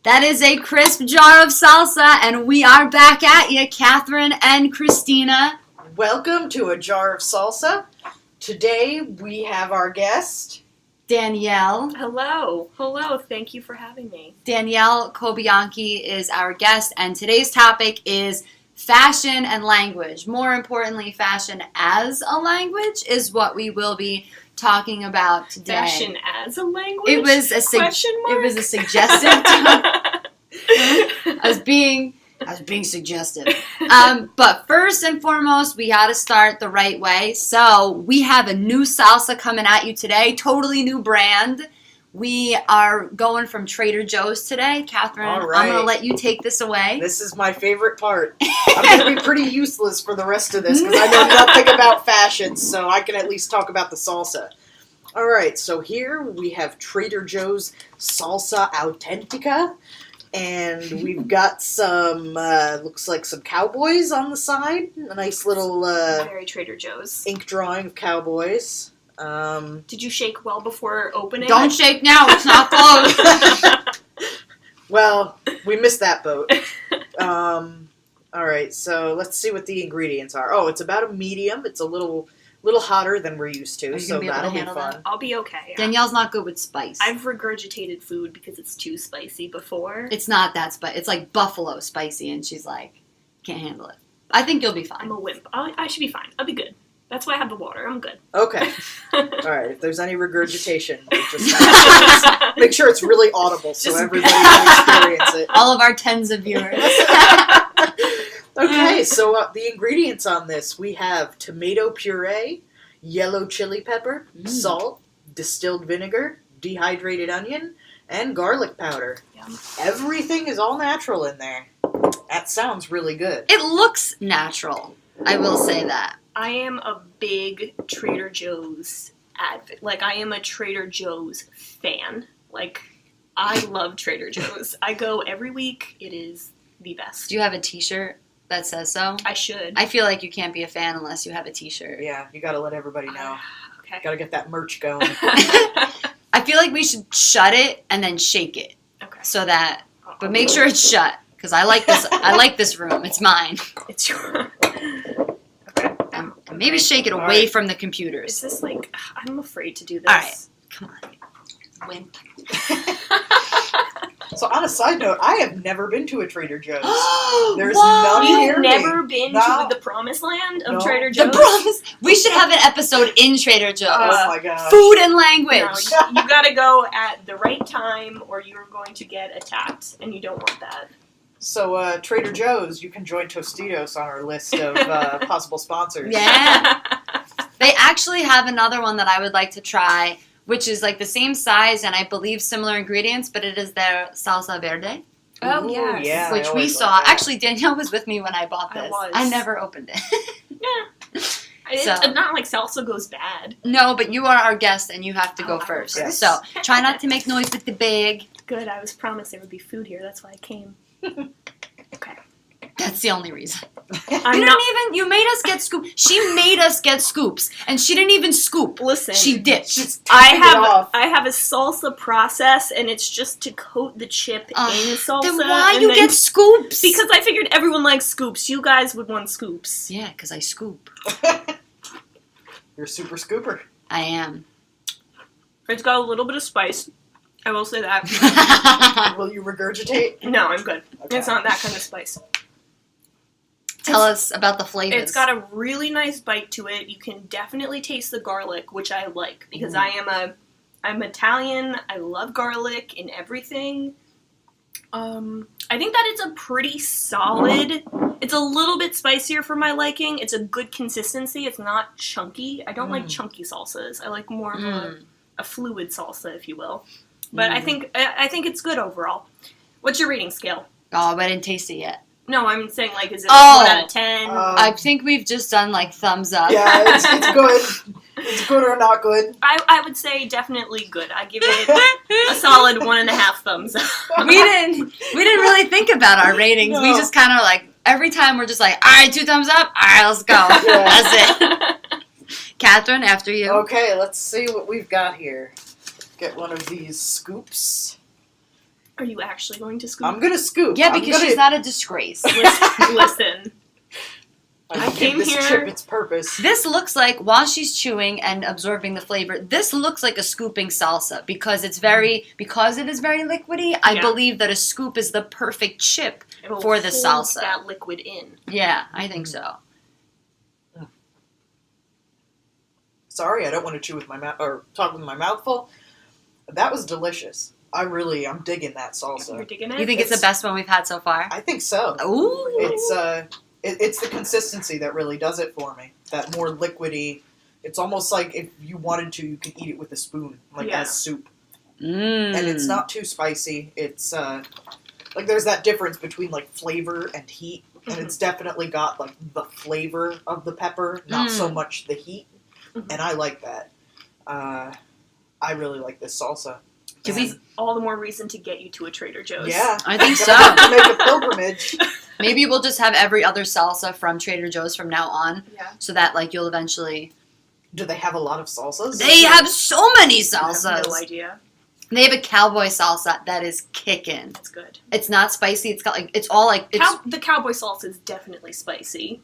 That is a crisp jar of salsa, and we are back at you, Catherine and Christina. Welcome to A Jar of Salsa. Today we have our guest, Danielle. Hello. Thank you for having me. Danielle Kobianki is our guest, and today's topic is fashion and language. More importantly, fashion as a language is what we will be talking about today. Fashion as a language? It was a question mark? It was a suggestive. I was being suggestive. But first and foremost, we got to start the right way. So we have a new salsa coming at you today. Totally new brand. We are going from Trader Joe's today. Catherine, all right. I'm going to let you take this away. This is my favorite part. I'm going to be pretty useless for the rest of this because I know nothing about fashion, so I can at least talk about the salsa. All right, so here we have Trader Joe's Salsa Autentica. And we've got some, looks like some cowboys on the side. A nice little very Trader Joe's ink drawing of cowboys. Did you shake well before opening? Don't shake now. It's not closed. Well, we missed that boat. All right, so let's see what the ingredients are. Oh, it's about a medium. It's a little hotter than we're used to, so that'll be fun. That? I'll be okay. Yeah. Danielle's not good with spice. I've regurgitated food because it's too spicy before. It's not that spicy. It's like buffalo spicy, and she's like, can't handle it. I think you'll be fine. I'm a wimp. I should be fine. I'll be good. That's why I have the water. I'm good. Okay. All right. If there's any regurgitation, just make sure it's really audible so everybody can experience it. All of our tens of viewers. Okay, so the ingredients on this, we have tomato puree, yellow chili pepper, salt, distilled vinegar, dehydrated onion, and garlic powder. Yum. Everything is all natural in there. That sounds really good. It looks natural. I will say that. I am a big Trader Joe's advocate. Like, I am a Trader Joe's fan. Like, I love Trader Joe's. I go every week. It is the best. Do you have a t-shirt that says so? I should. I feel like you can't be a fan unless you have a t-shirt. Yeah, you gotta let everybody know. Okay. Gotta get that merch going. I feel like we should shut it and then shake it. Okay. So that, but make sure it's shut. Because I like this. I like this room. It's mine. It's your... And maybe shake it away from the computers. Is this like... I'm afraid to do this. All right. Come on. Wimp. So on a side note, I have never been to a Trader Joe's. There's What? none near You've me. never been to the promised land of Trader The Joe's? promise. We should have an episode in Trader Joe's. Oh my god. Food and language. No, you gotta go at the right time or you're going to get attacked, and you don't want that. So, Trader Joe's, you can join Tostitos on our list of possible sponsors. Yeah. They actually have another one that I would like to try, which is like the same size and I believe similar ingredients, but it is their salsa verde. Oh, Ooh, yes. yeah. Which I we always saw. like that. Actually, Danielle was with me when I bought this. I never opened it. Yeah. It's not like salsa goes bad. No, but you are our guest and you have to go I'll go first. first. So try not to make noise with the bag. Good, I was promised there would be food here. That's why I came. Okay. That's the only reason. You made us get scoops. She made us get scoops, and she didn't even scoop. Listen. She dipped. I have a salsa process, and it's just to coat the chip in salsa. Then why you get scoops? Because I figured everyone likes scoops. You guys would want scoops. Yeah, because I scoop. You're a super scooper. I am. It's got a little bit of spice. I will say that. Will you regurgitate? No, I'm good. Okay. It's not that kind of spice. Tell us about the flavors. It's got a really nice bite to it. You can definitely taste the garlic, which I like because I'm Italian. I love garlic in everything. I think that it's a pretty solid. It's a little bit spicier for my liking. It's a good consistency. It's not chunky. I don't like chunky salsas. I like more of a fluid salsa, if you will. But I think it's good overall. What's your rating scale? Oh, but I didn't taste it yet. No, I'm saying, like, is it 1 out of 10? I think we've just done, like, thumbs up. Yeah, it's good. It's good or not good. I would say definitely good. I give it a solid 1.5 thumbs up. We didn't really think about our ratings. No. We just kind of, like, every time we're just like, all right, 2 thumbs up. All right, let's go. Yeah. That's it. Catherine, after you. Okay, let's see what we've got here. Get one of these scoops. Are you actually going to scoop? I'm gonna scoop. Yeah, because she's not a disgrace. Listen. I came this here- chip its purpose. This looks like, while she's chewing and absorbing the flavor, this looks like a scooping salsa because it is very liquidy. I Yeah. believe that a scoop is the perfect chip It'll for the hold salsa. that liquid in. Yeah, I think so. Sorry, I don't want to chew with my mouth or talk with my mouth full. That was delicious. I'm digging that salsa. You're digging it? You think it's the best one we've had so far? I think so. Ooh. It's the consistency that really does it for me. That more liquidy. It's almost like if you wanted to, you could eat it with a spoon, as soup. Mm. And it's not too spicy. It's like there's that difference between like flavor and heat, and it's definitely got like the flavor of the pepper, not so much the heat. And I like that. I really like this salsa. Because he's all the more reason to get you to a Trader Joe's. Yeah, I think so. Gonna have to make a pilgrimage. Maybe we'll just have every other salsa from Trader Joe's from now on, so that like you'll eventually. Do they have a lot it's They have so many salsas. I have no idea. They have a cowboy salsa that is kicking. It's good. It's not spicy. It's got like it's all like the cowboy salsa is definitely spicy.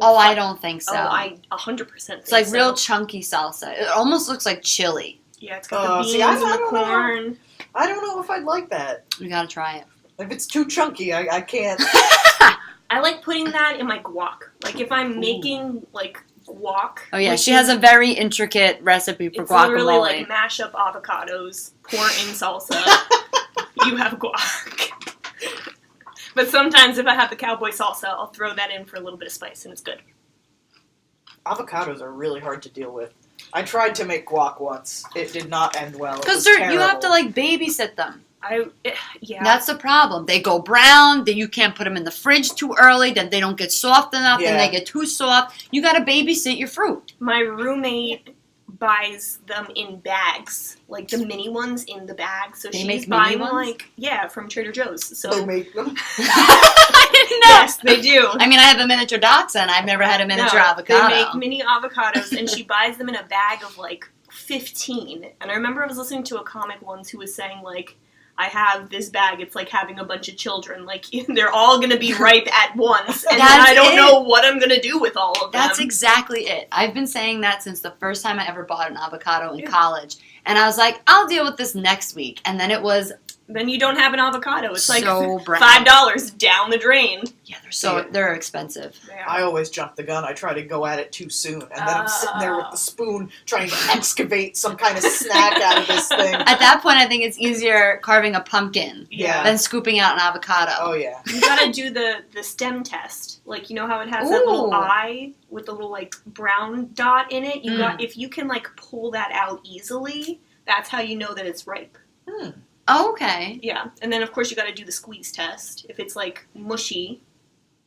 Oh, I don't think so. Oh, I 100% think It's like so. real chunky salsa. It almost looks like chili. Yeah, it's got the beans see, I and the don't know. corn. I don't know if I'd like that. You gotta try it. If it's too chunky, I can't. I like putting that in my guac. Like if I'm making like guac. Oh yeah, which she has a very intricate recipe for It's guacamole. literally like mash up avocados, pour in salsa. You have guac. But sometimes if I have the cowboy salsa, I'll throw that in for a little bit of spice and it's good. Avocados are really hard to deal with. I tried to make guac once. It did not end well. Because you have to like babysit them. Yeah. That's the problem. They go brown. Then you can't put them in the fridge too early. Then they don't get soft enough. Then they get too soft. You got to babysit your fruit. My roommate buys them in bags, like the mini ones in the bag. So They she's make buying mini ones? from Trader Joe's. So They make them. I didn't know. yes, they do. I mean, I have a miniature dachshund. I've never had a miniature avocado. They make mini avocados, and she buys them in a bag of like 15. And I remember I was listening to a comic once who was saying like, I have this bag, it's like having a bunch of children. Like, they're all going to be ripe at once. And I don't know what I'm going to do with all of them. That's exactly it. I've been saying that since the first time I ever bought an avocado in college. And I was like, I'll deal with this next week. And then it was... Then you don't have an avocado. It's like brown. $5 down the drain. Yeah, they're expensive. I always jump the gun. I try to go at it too soon. And then I'm sitting there with the spoon trying to excavate some kind of snack out of this thing. At that point, I think it's easier carving a pumpkin than scooping out an avocado. Oh, yeah. You gotta do the STEM test. Like, you know how it has that little eye with the little, like, brown dot in it? If you can, like, pull that out easily, that's how you know that it's ripe. Oh, okay. Yeah. And then, of course, you gotta do the squeeze test. If it's, like, mushy,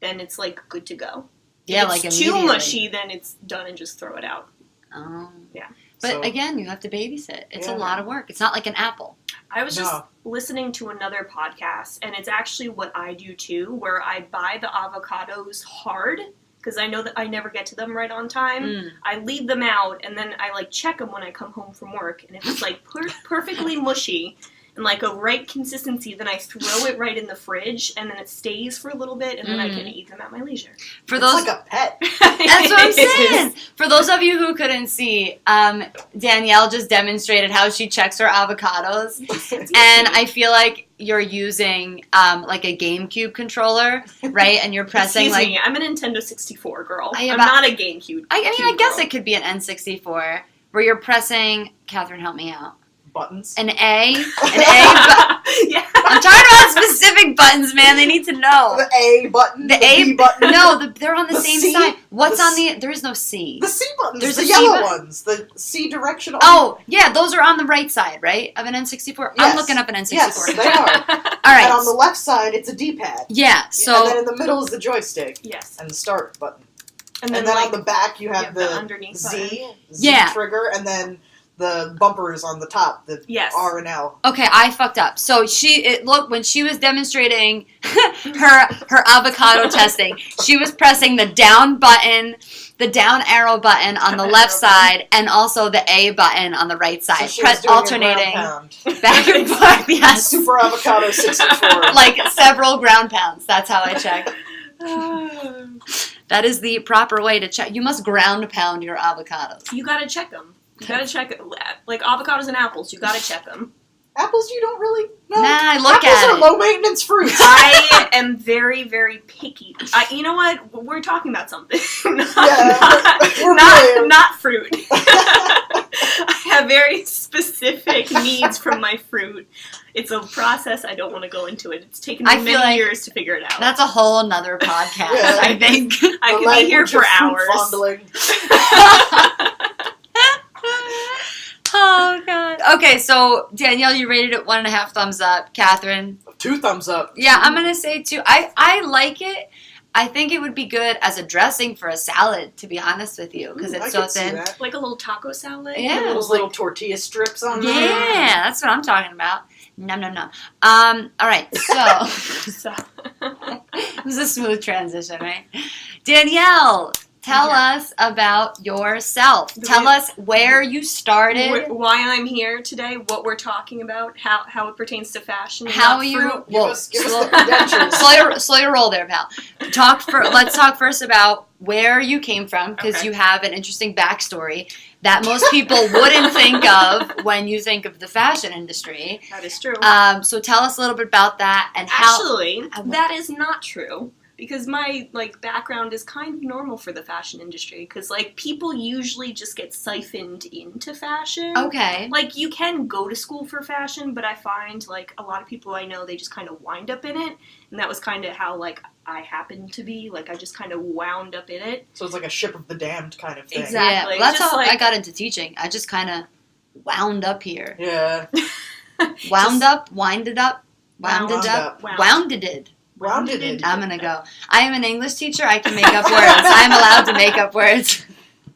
then it's, like, good to go. Yeah, if it's too mushy, then it's done and just throw it out. Oh. Yeah. But again, you have to babysit. It's a lot of work. It's not like an apple. I was just listening to another podcast, and it's actually what I do too, where I buy the avocados hard, because I know that I never get to them right on time. I leave them out, and then I like check them when I come home from work, and if it's like perfectly mushy and like a right consistency, then I throw it right in the fridge, and then it stays for a little bit, and then I can eat them at my leisure. It's like a pet. That's what I'm saying. For those of you who couldn't see, Danielle just demonstrated how she checks her avocados, and I feel like you're using like a GameCube controller, right? And you're pressing Excuse me, I'm a Nintendo 64 girl. I'm about- not a GameCube. I mean, I guess it could be an N64 where you're pressing. Catherine, help me out. Buttons. An A. Yeah. I'm talking about specific buttons, man. They need to know. The A button. The A B button. No, they're on the same C? side. What's The on the? There is no C. The C buttons. There's the a C yellow button. ones. The C directional. Oh, yeah, those are on the right side, right, of an N64? Yes. I'm looking up an N64. Yes, they are. All right. And on the left side, it's a D-pad. Yeah, And so... then in the middle is the joystick. Yes. And the start button. And And then then like, on the back, you have the the underneath Z Yeah. trigger, and then the bumpers on the top, the Yes. R and L. Okay, I fucked up. So when she was demonstrating her avocado testing, she was pressing the down button, the down arrow button on the left side, and also the A button on the right side. So she was doing alternating a ground pound. back and forth. Yes. Super avocado 64. Like several ground pounds. That's how I check. That is the proper way to check. You must ground pound your avocados. You gotta check them. You gotta check it. Like avocados and apples, you gotta check them. Apples, you don't really know. Nah, I look Apples at are it. low maintenance fruits. I am very, very picky. You know what? We're talking about something. Not fruit. I have very specific needs from my fruit. It's a process. I don't want to go into it. It's taken me many years to figure it out. That's a whole nother podcast, Yeah. I think. I could be here for hours. Oh, God. Okay, so, Danielle, you rated it 1.5 thumbs up. Catherine? 2 thumbs up. Yeah, I'm going to say 2. I like it. I think it would be good as a dressing for a salad, to be honest with you, because it's so thin. Like a little taco salad? Yeah. Those little tortilla strips on there. Yeah, that's what I'm talking about. Nom, nom, nom. All right, so... It was a smooth transition, right? Danielle, tell us about yourself. Tell us where you started. Why I'm here today, what we're talking about, how it pertains to fashion. How you... Give us the credentials. Slow your roll there, pal. Let's talk first about where you came from, because you have an interesting backstory that most people wouldn't think of when you think of the fashion industry. That is true. So tell us a little bit about that and Actually, that is not true. Because my background is kind of normal for the fashion industry. Because people usually just get siphoned into fashion. Okay. You can go to school for fashion, but I find a lot of people I know, they just kind of wind up in it, and that was kind of how I happened to be. I just kind of wound up in it. So it's like a ship of the damned kind of thing. Exactly. Yeah, well, that's how I got into teaching. I just kind of wound up here. Yeah. Wound up, winded up, wounded up, wounded. Rounded. I'm gonna go. I am an English teacher. I can make up words. I'm allowed to make up words.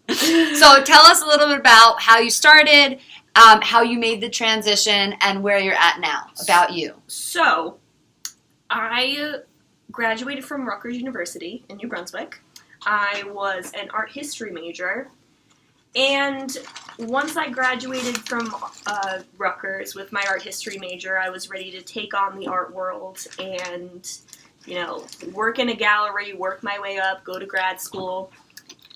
So tell us a little bit about how you started, how you made the transition, and where you're at now. About you. So, I graduated from Rutgers University in New Brunswick. I was an art history major. And once I graduated from Rutgers with my art history major, I was ready to take on the art world and, work in a gallery, work my way up, go to grad school.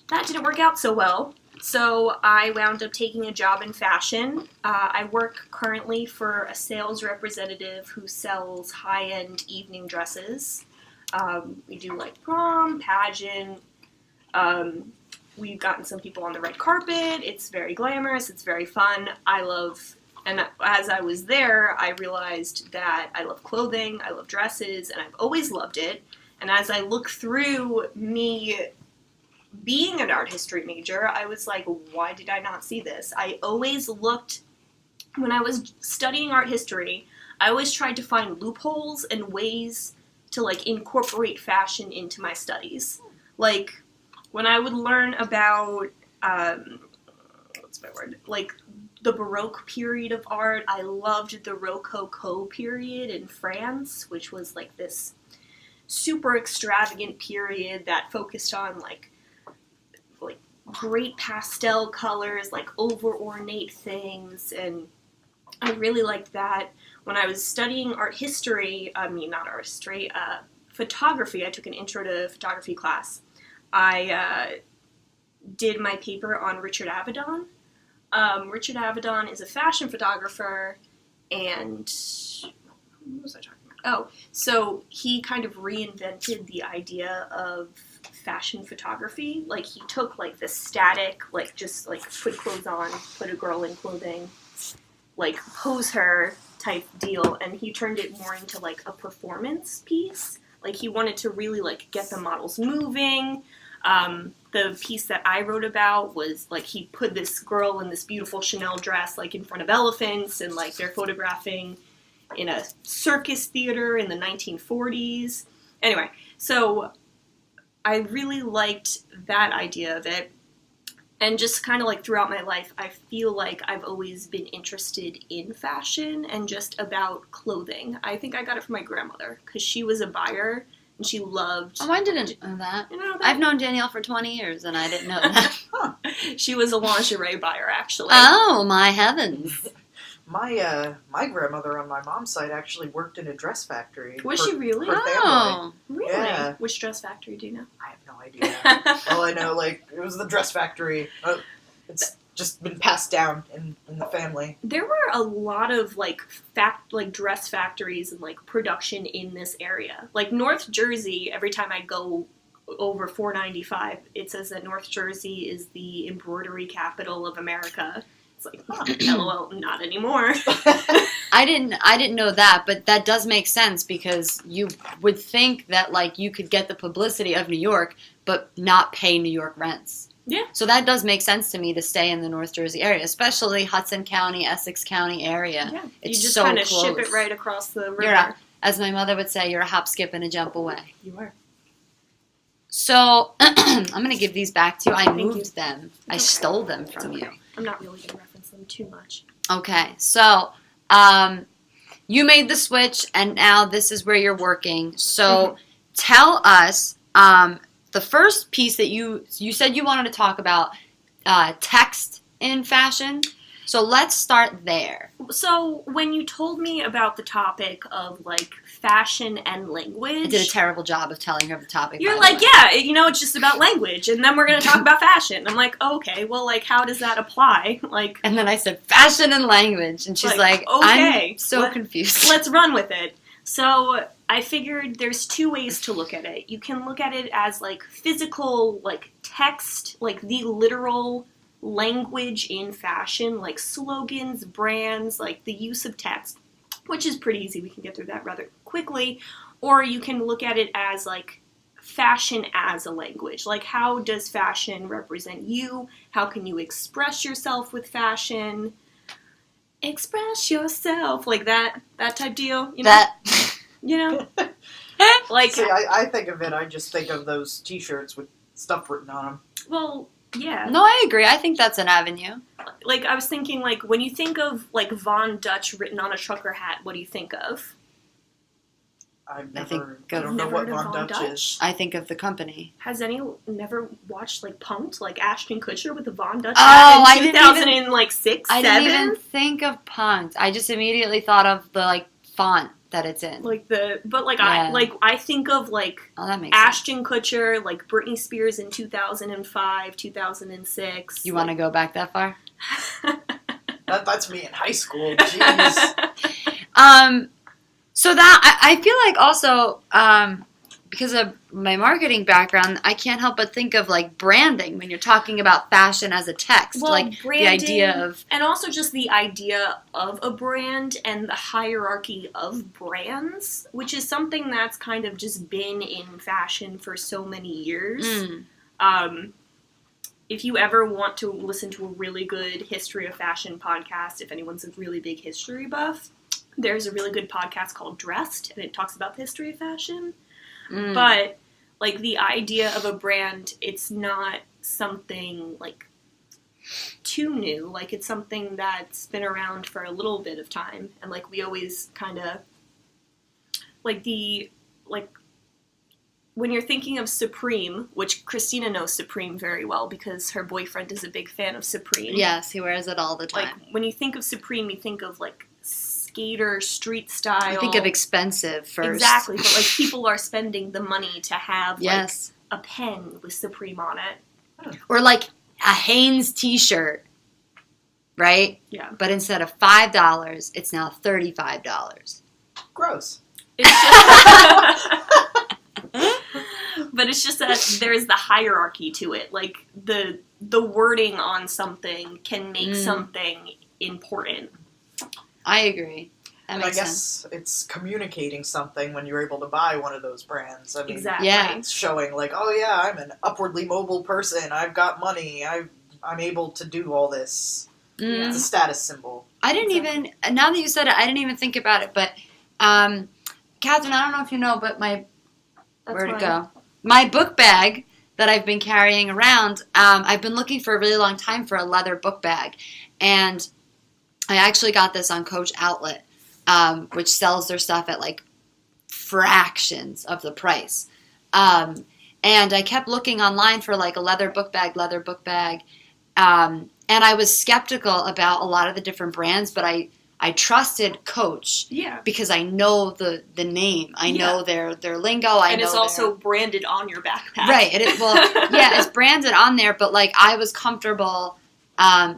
That didn't work out so well. So I wound up taking a job in fashion. I work currently for a sales representative who sells high-end evening dresses. We do prom, pageant. We've gotten some people on the red carpet. It's very glamorous. It's very fun. And as I was there, I realized that I love clothing, I love dresses, and I've always loved it. And as I look through me being an art history major, I was like, why did I not see this? I always looked, when I was studying art history, I always tried to find loopholes and ways to incorporate fashion into my studies. When I would learn about, the Baroque period of art, I loved the Rococo period in France, which was this super extravagant period that focused on great pastel colors, over ornate things, and I really liked that. When I was studying photography, I took an intro to photography class. I did my paper on Richard Avedon. Richard Avedon is a fashion photographer, and what was I talking about? Oh, so he kind of reinvented the idea of fashion photography. He took this static, just put clothes on, put a girl in clothing, pose her type deal, and he turned it more into a performance piece. He wanted to really get the models moving. The piece that I wrote about was he put this girl in this beautiful Chanel dress in front of elephants, and they're photographing in a circus theater in the 1940s. Anyway, so I really liked that idea of it. And just kind of like throughout my life, I feel like I've always been interested in fashion and just about clothing. I think I got it from my grandmother because she was a buyer and she loved. Oh, I didn't know that. You know that? I've known Danielle for 20 years and I didn't know that. She was a lingerie buyer, actually. Oh, my heavens. My grandmother on my mom's side actually worked in a dress factory. Was she really? For family. Oh. Really? Yeah. Which dress factory do you know? I have no idea. All I know, like, it was the dress factory. It's just been passed down in the family. There were a lot of like dress factories and like production in this area. Like North Jersey, every time I go over 495, it says that North Jersey is the embroidery capital of America. It's like, LOL, not anymore. I didn't know that, but that does make sense because you would think that like you could get the publicity of New York, but not pay New York rents. Yeah. So that does make sense to me to stay in the North Jersey area, especially Hudson County, Essex County area. Yeah. It's you just so kind of close. ship it right across the river. As my mother would say, you're a hop, skip, and a jump away. You are. So I'm going to give these back to you. I Thank moved you. them. I Okay. stole them from you. I'm not really going to reference them too much. Okay, so you made the switch, and now this is where you're working. So tell us the first piece that you said you wanted to talk about, text in fashion. So let's start there. So when you told me about the topic of like fashion and language, I did a terrible job of telling her the topic. you're by like, the way. yeah, it's just about language, and then we're going to talk about fashion. I'm like, okay, well, like, how does that apply? Like, And then I said fashion and language, and she's like, okay, I'm so confused. let's run with it. So I figured there's two ways to look at it. You can look at it as like physical, like text, like the literal language in fashion, like slogans, brands, like the use of text, which is pretty easy. We can get through that rather quickly. Or you can look at it as like fashion as a language. Like, how does fashion represent you? How can you express yourself with fashion? Express yourself, like that type deal. You know? That You know? Like, See, I think of it, I just think of those t-shirts with stuff written on them. well, yeah. no, I agree. I think that's an avenue. Like, I was thinking, like, when you think of, like, Von Dutch written on a trucker hat, what do you think of? I think don't know Never what heard of Von Von Dutch Dutch? is. I think of the company. Has anyone never watched, like, Punk'd, like, Ashton Kutcher with the Von Dutch Oh, hat I in didn't even- 2006, I 7? didn't even think of Punk'd. I just immediately thought of the like font that it's in. Like, Yeah. I think of, like, Oh, that makes sense. Ashton Kutcher, like, Britney Spears in 2005, 2006. You want to go back that far? That's me in high school. Jeez. So that I feel like also because of my marketing background, I can't help but think of like branding when you're talking about fashion as a text, Well, like branding, the idea of and also just the idea of a brand and the hierarchy of brands, which is something that's kind of just been in fashion for so many years. If you ever want to listen to a really good history of fashion podcast, if anyone's a really big history buff, there's a really good podcast called Dressed, and it talks about the history of fashion. But, like, the idea of a brand, it's not something, like, too new. Like, it's something that's been around for a little bit of time. And, like, we always kind of, like, when you're thinking of Supreme, which Christina knows Supreme very well because her boyfriend is a big fan of Supreme. yes, he wears it all the Like, time. when you think of Supreme, you think of, like, skater, street style. I think of expensive first. Exactly, but, like, people are spending the money to have, Yes. like, a pen with Supreme on it. Or like a Hanes t-shirt, right? Yeah. But instead of $5, it's now $35. Gross. It's just, but it's just that there's the hierarchy to it. Like, the wording on something can make something important. I agree. That And I makes sense. guess it's communicating something when you're able to buy one of those brands. I mean, Exactly. Yeah. it's showing like, oh yeah, I'm an upwardly mobile person. I've got money. I'm able to do all this. Mm. It's a status symbol. I didn't even, now that you said it, I didn't even think about it, but, Catherine, I don't know if you know, but That's where'd it fine. go? My book bag that I've been carrying around. I've been looking for a really long time for a leather book bag, and I actually got this on Coach Outlet, which sells their stuff at like fractions of the price. And I kept looking online for like a leather book bag. And I was skeptical about a lot of the different brands, but I trusted Coach because I know the name. I know their lingo. And it's also branded on your backpack. Right. It's branded on there, but like I was comfortable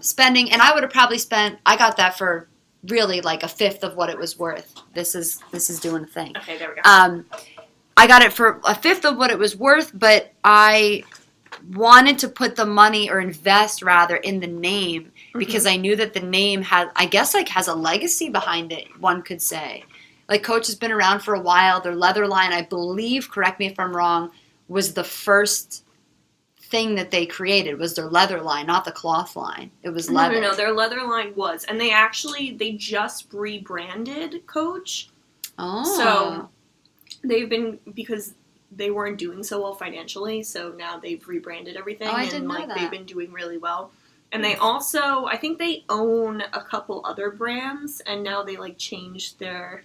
spending, and I would have probably spent, I got that for really like a fifth of what it was worth. This is doing a thing. Okay, there we go. I got it for a fifth of what it was worth, but I wanted to put the money, or invest rather, in the name, because I knew that the name has a legacy behind it, one could say. Like Coach has been around for a while. Their leather line, I believe, correct me if I'm wrong, was the first thing that they created, was their leather line, not the cloth line. It was leather. No, their leather line was. And they just rebranded Coach. Oh. So they've been, because they weren't doing so well financially, so now they've rebranded everything. I didn't know that. They've been doing really well. And they also, I think they own a couple other brands, and now they like changed their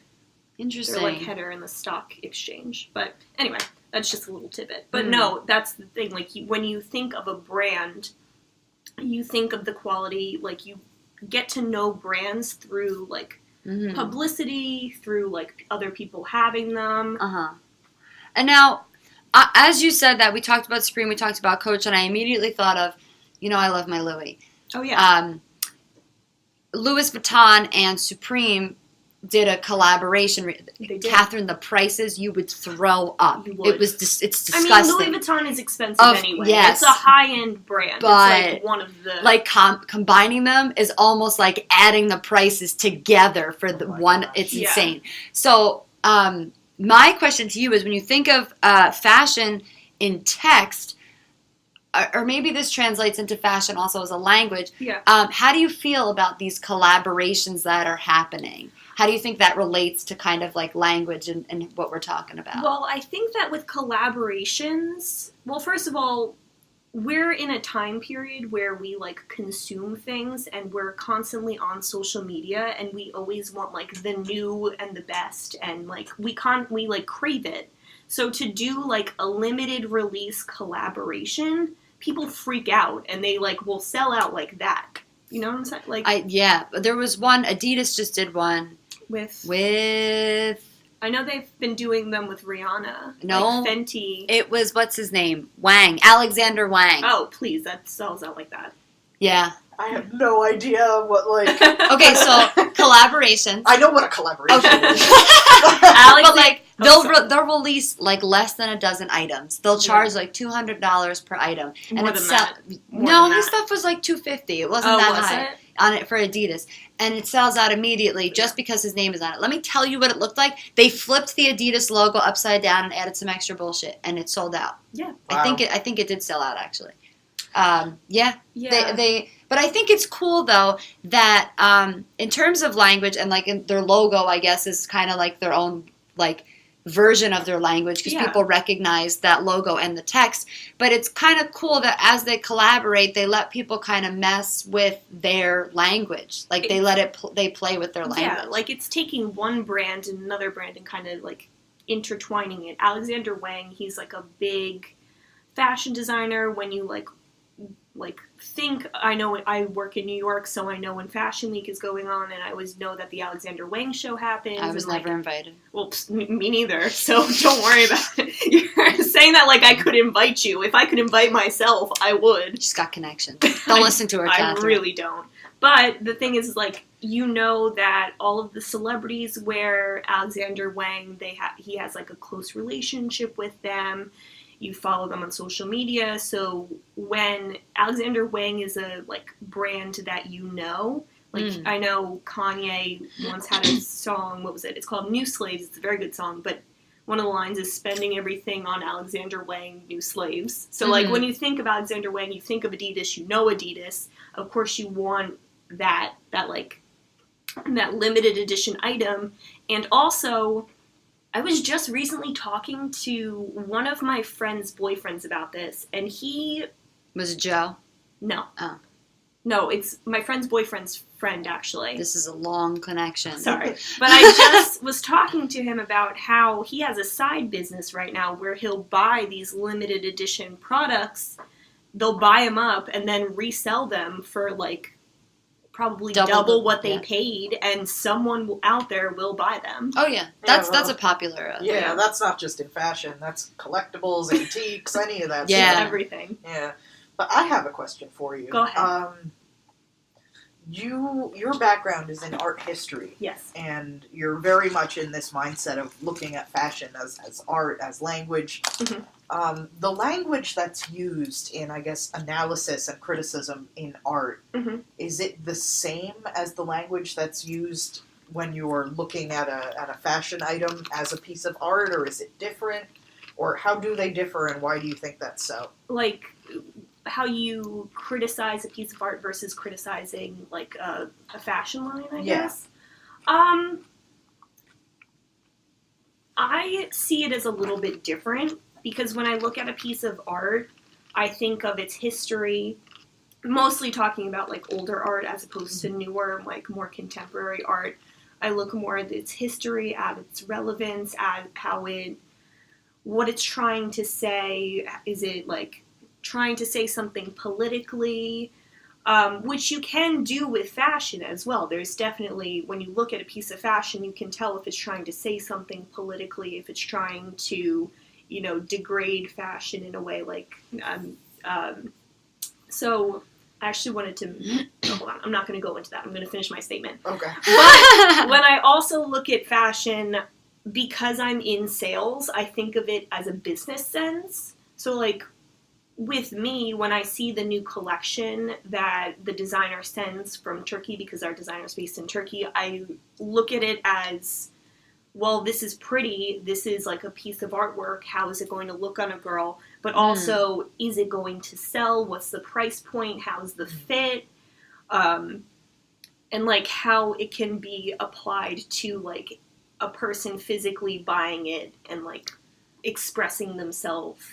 like header in the stock exchange. But anyway, that's just a little tidbit. But no, that's the thing. Like when you think of a brand, you think of the quality. Like you get to know brands through like publicity, through like other people having them. And now, as you said that, we talked about Supreme, we talked about Coach, and I immediately thought of, I love my Louis. Oh, yeah. Louis Vuitton and Supreme did a collaboration. They did. Catherine, the prices you would throw up. You would. It's disgusting. I mean, Louis Vuitton is expensive anyway. Yes. It's a high-end brand. But it's like one of the... Like combining them is almost like adding the prices together for the one. Gosh. It's insane. So, my question to you is, when you think of fashion in text, or maybe this translates into fashion also as a language, how do you feel about these collaborations that are happening? How do you think that relates to kind of like language and what we're talking about? Well, I think that with collaborations, first of all, we're in a time period where we like consume things, and we're constantly on social media, and we always want like the new and the best, and like we like crave it. So to do like a limited release collaboration, people freak out, and they like will sell out like that. You know what I'm saying? Like there was one, Adidas just did one with I know they've been doing them with Rihanna. No. Like Fenty. It was, what's his name? Alexander Wang. Oh, please, that sells out like that. Yeah. I have no idea what, like... Okay, so collaborations. I know what a collaboration is. But, like, they'll release, like, less than a dozen items. They'll charge, like, $200 per item. More than that. His stuff was, like, $250. It wasn't that high. On it for Adidas, and it sells out immediately just because his name is on it. Let me tell you what it looked like. They flipped the Adidas logo upside down and added some extra bullshit, and it sold out. Yeah, wow. I think it did sell out actually. But I think it's cool though that in terms of language and like in their logo, I guess is kind of like their own like version of their language, because people recognize that logo and the text. But it's kind of cool that as they collaborate, they let people kind of mess with their language. Like they play with their language. Yeah, like it's taking one brand and another brand and kind of like intertwining it. Alexander Wang, he's like a big fashion designer. When you like think, I know I work in New York, so I know when Fashion Week is going on, and I always know that the Alexander Wang show happens. I was never invited. Well, me neither, so don't worry about it. You're saying that like I could invite you. If I could invite myself, I would. She's got connections. Don't listen to her, Catherine. I really don't. But the thing is, like, you know that all of the celebrities wear Alexander Wang. He has like a close relationship with them. You follow them on social media, so when Alexander Wang is a like brand that you know, like I know Kanye once had a song. What was it? It's called "New Slaves." It's a very good song, but one of the lines is "spending everything on Alexander Wang, new slaves." So like when you think of Alexander Wang, you think of Adidas. You know Adidas. Of course, you want that limited edition item, and also I was just recently talking to one of my friend's boyfriends about this, and he... Was it Joe? No. Oh. No, it's my friend's boyfriend's friend, actually. This is a long connection. Sorry. But I just was talking to him about how he has a side business right now where he'll buy these limited edition products, they'll buy them up, and then resell them for, like, probably double what they paid, and someone out there will buy them. Oh, yeah. That's a popular... yeah, that's not just in fashion. That's collectibles, antiques, any of that Yeah. stuff. Everything. Yeah. But I have a question for you. Go ahead. Your background is in art history. Yes. And you're very much in this mindset of looking at fashion as art, as language. Mm-hmm. The language that's used in, I guess, analysis and criticism in art, mm-hmm. is it the same as the language that's used when you're looking at a fashion item as a piece of art, or is it different? Or how do they differ, and why do you think that's so? Like... how you criticize a piece of art versus criticizing, like, a fashion line, I guess. I see it as a little bit different, because when I look at a piece of art, I think of its history, mostly talking about, like, older art as opposed to newer, like, more contemporary art. I look more at its history, at its relevance, at what it's trying to say. Is it, like... trying to say something politically, which you can do with fashion as well. There's definitely, when you look at a piece of fashion, you can tell if it's trying to say something politically, if it's trying to, degrade fashion in a way, like, so I actually wanted to, hold on, I'm not going to go into that. I'm going to finish my statement. Okay. But when I also look at fashion, because I'm in sales, I think of it as a business sense. So, like, with me, when I see the new collection that the designer sends from Turkey, because our designer's based in Turkey, I look at it as, well, this is pretty, this is like a piece of artwork, how is it going to look on a girl, but also, is it going to sell, what's the price point, how's the fit, and like how it can be applied to like a person physically buying it and like expressing themselves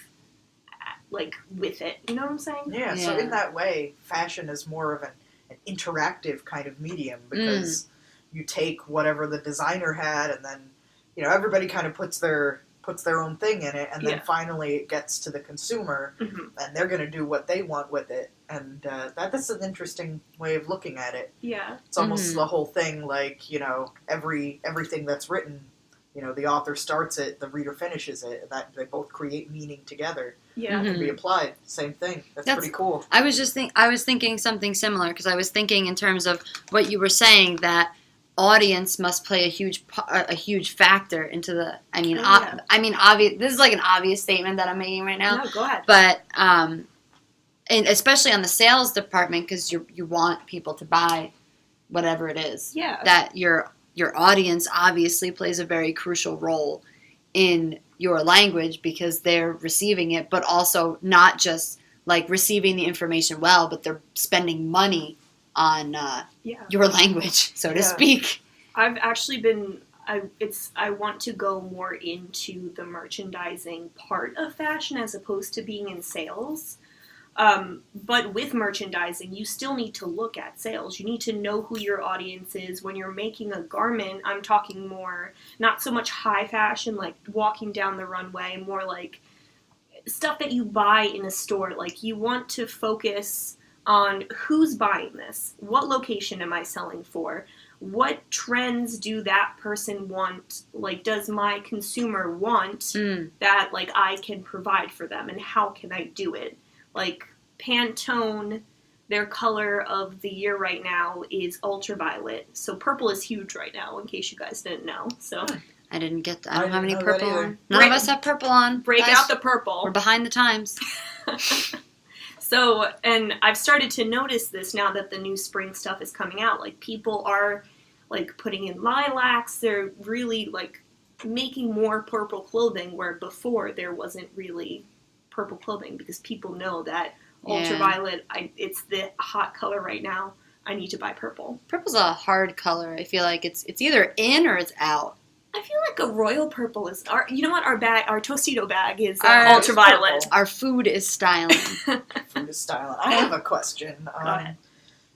like with it, you know what I'm saying? Yeah, so in that way, fashion is more of an interactive kind of medium, because you take whatever the designer had, and then everybody kind of puts their own thing in it, and then finally it gets to the consumer, and they're going to do what they want with it, and that's an interesting way of looking at it. Yeah, it's almost the whole thing, like everything that's written. The author starts it, the reader finishes it, and that they both create meaning together. Yeah, can be applied. Same thing. That's pretty cool. I was thinking something similar, because I was thinking in terms of what you were saying, that audience must play a huge factor into the. Obvious. This is like an obvious statement that I'm making right now. No, go ahead. But and especially on the sales department, because you want people to buy whatever it is. Yeah. That your audience obviously plays a very crucial role in your language, because they're receiving it, but also not just like receiving the information well, but they're spending money on your language, so to speak. I've actually been, I want to go more into the merchandising part of fashion as opposed to being in sales. But with merchandising, you still need to look at sales. You need to know who your audience is. When you're making a garment, I'm talking more, not so much high fashion, like walking down the runway, more like stuff that you buy in a store. Like, you want to focus on who's buying this. What location am I selling for? What trends do that person want? Like, does my consumer want that, like, I can provide for them? And how can I do it? Like, Pantone, their color of the year right now is ultraviolet. So purple is huge right now, in case you guys didn't know. So I didn't get that. I don't have any purple on. None of us have purple on. Break out the purple. We're behind the times. So, and I've started to notice this now that the new spring stuff is coming out. Like, people are, like, putting in lilacs. They're really, like, making more purple clothing, where before there wasn't really purple clothing, because people know that ultraviolet, it's the hot color right now. I need to buy purple. Purple's a hard color. I feel like it's either in or it's out. I feel like a royal purple is you know what, our Tostito bag is Our- ultraviolet. Our food is styling. Food is styling. I have a question. Go ahead.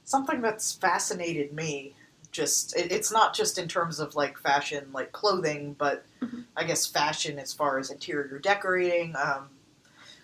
Something that's fascinated me, it's not just in terms of like fashion, like clothing, but I guess fashion as far as interior decorating.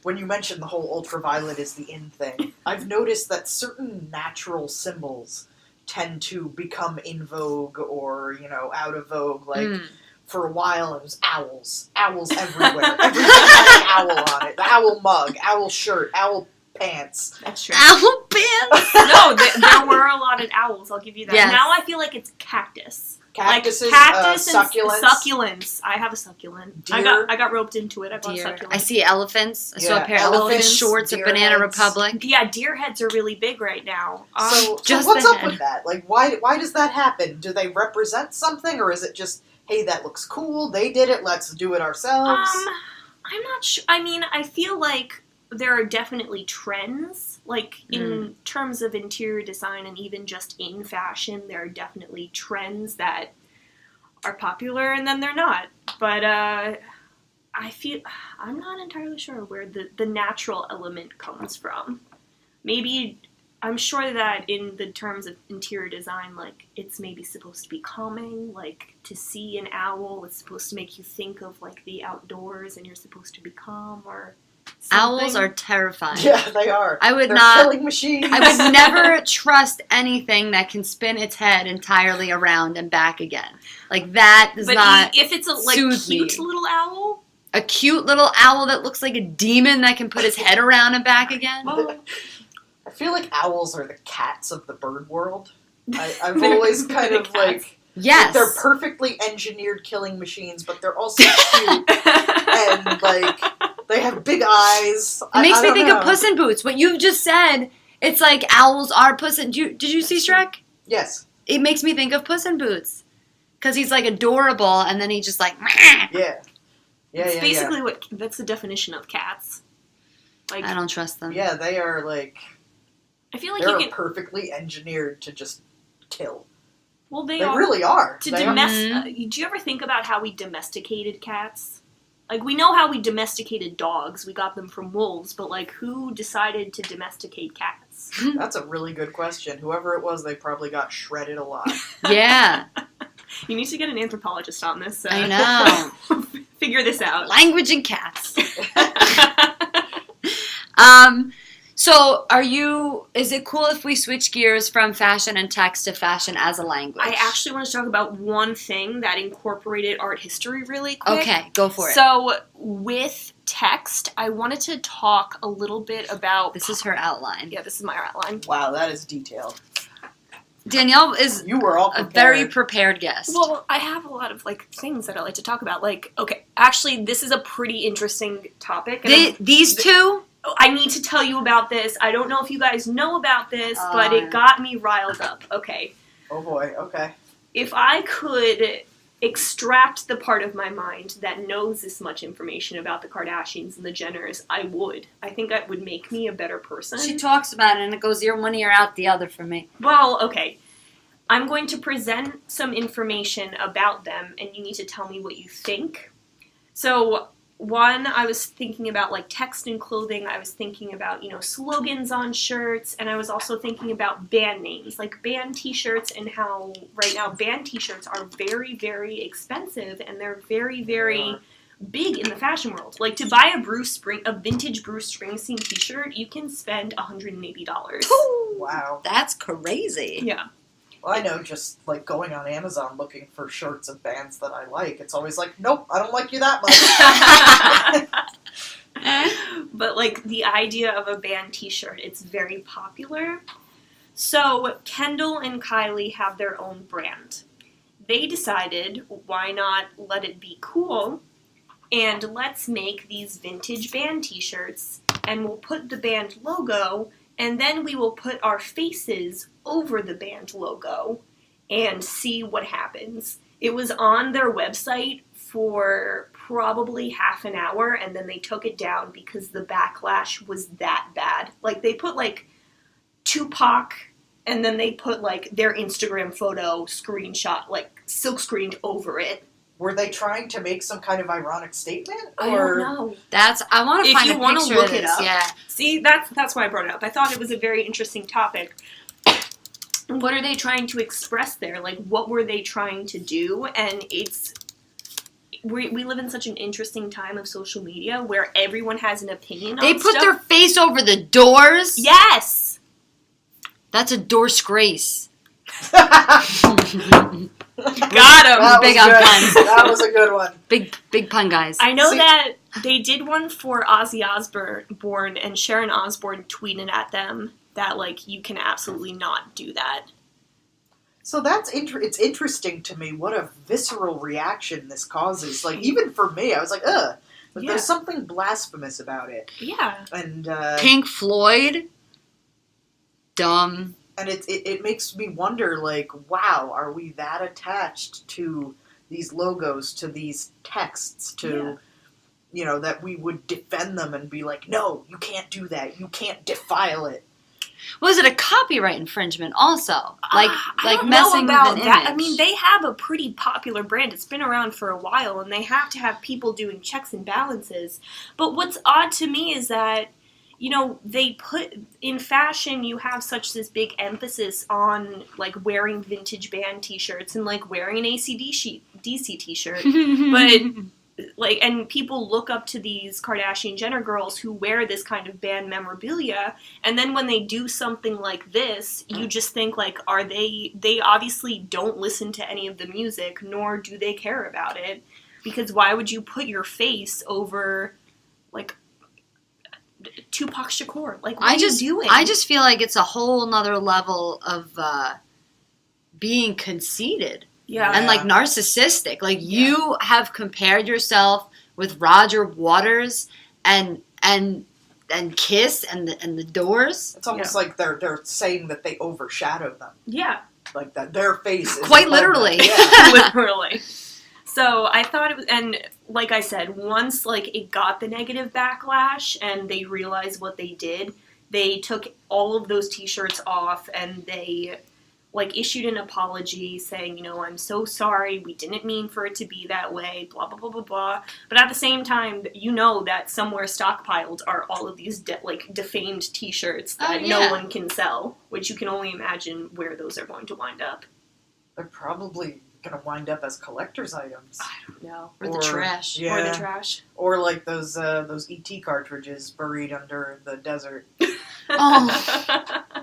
When you mentioned the whole ultraviolet is the in thing, I've noticed that certain natural symbols tend to become in vogue or, out of vogue. Like, for a while it was owls. Owls everywhere. Everything had an owl on it. The owl mug, owl shirt, owl pants. That's true. Owl pants? No, there were a lot of owls, I'll give you that. Yes. Now I feel like it's cactus. Cactuses, cactus and succulents. Succulents. I have a succulent. Deer. I got roped into it. I bought Deer. succulents. I see elephants. I saw a Yeah, pair of elephant elephants, shorts at deer Banana heads. Republic. Yeah, deer heads are really big right now. So just what's the up head. with that? Like, why does that happen? Do they represent something, or is it just, hey, that looks cool, they did it, let's do it ourselves? I'm not sure. I mean, I feel like there are definitely trends. Like, in terms of interior design and even just in fashion, there are definitely trends that are popular and then they're not. But I'm not entirely sure where the natural element comes from. Maybe, I'm sure that in the terms of interior design, like, it's maybe supposed to be calming, like, to see an owl, it's supposed to make you think of, like, the outdoors and you're supposed to be calm or something. Owls are terrifying. Yeah, they are. They're killing machines. I would never trust anything that can spin its head entirely around and back again. Like, that does not if it's a soothe cute me. little owl, A cute little owl that looks like a demon that can put his head around and back again. well, I feel like owls are the cats of the bird world. I've They're always the kind of cats. like... Yes. They're perfectly engineered killing machines, but they're also cute, and, like, they have big eyes. It makes I me don't think know. of Puss in Boots. What you've just said, it's like owls are Puss in... Did you see Shrek? Yes. It makes me think of Puss in Boots. Because he's, like, adorable, and then he just, like... Yeah. it's basically that's the definition of cats. Like, I don't trust them. Yeah, they are, like... I feel like They're you can. perfectly engineered to just kill. Well, They are really are. to They are. do you ever think about how we domesticated cats? Like, we know how we domesticated dogs. We got them from wolves, but, like, who decided to domesticate cats? That's a really good question. Whoever it was, they probably got shredded alive. Yeah. You need to get an anthropologist on this. I know. Figure this out. Language and cats. So is it cool if we switch gears from fashion and text to fashion as a language? I actually want to talk about one thing that incorporated art history really quick. Okay, go for it. So, with text, I wanted to talk a little bit about... This is her outline. Yeah, this is my outline. Wow, that is detailed. Danielle is You were all a prepared. very prepared guest. Well, I have a lot of, like, things that I like to talk about. Like, okay, actually, this is a pretty interesting topic. And These two? I need to tell you about this. I don't know if you guys know about this, but yeah. it got me riled up. Okay. Oh boy, okay. If I could extract the part of my mind that knows this much information about the Kardashians and the Jenners, I would. I think that would make me a better person. She talks about it and it goes one ear out the other for me. Well, okay. I'm going to present some information about them, and you need to tell me what you think. So, one, I was thinking about, like, text and clothing. I was thinking about, slogans on shirts, and I was also thinking about band names, like band t-shirts, and how right now band t-shirts are very, very expensive, and they're very, very big in the fashion world. Like, to buy a vintage Bruce Springsteen t-shirt, you can spend $180. Wow. That's crazy. Yeah. Well, I know, just, like, going on Amazon looking for shirts of bands that I like, it's always like, nope, I don't like you that much. But, like, the idea of a band t-shirt, it's very popular. So, Kendall and Kylie have their own brand. They decided, why not let it be cool, and let's make these vintage band t-shirts, and we'll put the band logo, and then we will put our faces over the band logo and see what happens. It was on their website for probably half an hour, and then they took it down because the backlash was that bad. Like, they put, like, Tupac, and then they put, like, their Instagram photo screenshot, like, silk screened over it. Were they trying to make some kind of ironic statement? I Or don't know. I want to If find you a wanna picture look of it this. up. Yeah. See, that's why I brought it up. I thought it was a very interesting topic. What are they trying to express there? Like, what were they trying to do? And we live in such an interesting time of social media where everyone has an opinion They on put stuff. their face over the doors. Yes! That's a disgrace. Got him! That Big was on good. puns. That was a good one. Big pun, guys. I know See- that they did one for Ozzy Osbourne, and Sharon Osbourne tweeted at them that, like, you can absolutely not do that. So that's it's interesting to me what a visceral reaction this causes. Like, even for me, I was like, ugh. But Yeah. there's something blasphemous about it. Yeah. And Pink Floyd. Dumb. and it makes me wonder, like, wow, are we that attached to these logos, to these texts, to, you know, that we would defend them and be like, no, you can't do that. You can't defile it. Was it a copyright infringement also? I don't know messing about with an that. image? I mean, they have a pretty popular brand. It's been around for a while, and they have to have people doing checks and balances. But what's odd to me is that, you know, they put in fashion, you have such this big emphasis on, like, wearing vintage band t-shirts and, like, wearing an AC/DC t-shirt. But, like, and people look up to these Kardashian-Jenner girls who wear this kind of band memorabilia, and then when they do something like this, you just think, like, they obviously don't listen to any of the music, nor do they care about it, because why would you put your face over, like, Tupac Shakur? Like, what are you doing? I just feel like it's a whole nother level of being conceited. Yeah. And like narcissistic. Like you have compared yourself with Roger Waters and Kiss and the Doors. It's almost like they're saying that they overshadowed them. Yeah. Like that their face is Quite above them. literally. Yeah. Literally. So I thought it was, and like I said, once like it got the negative backlash and they realized what they did, they took all of those t-shirts off and they like issued an apology saying, you know, I'm so sorry, we didn't mean for it to be that way, blah, blah, blah, blah, blah. But at the same time, you know that somewhere stockpiled are all of these defamed t-shirts that no one can sell, which you can only imagine where those are going to wind up. They're probably going to wind up as collector's items. I don't know. Or the trash. Yeah. Or the trash. Or like those ET cartridges buried under the desert. Oh.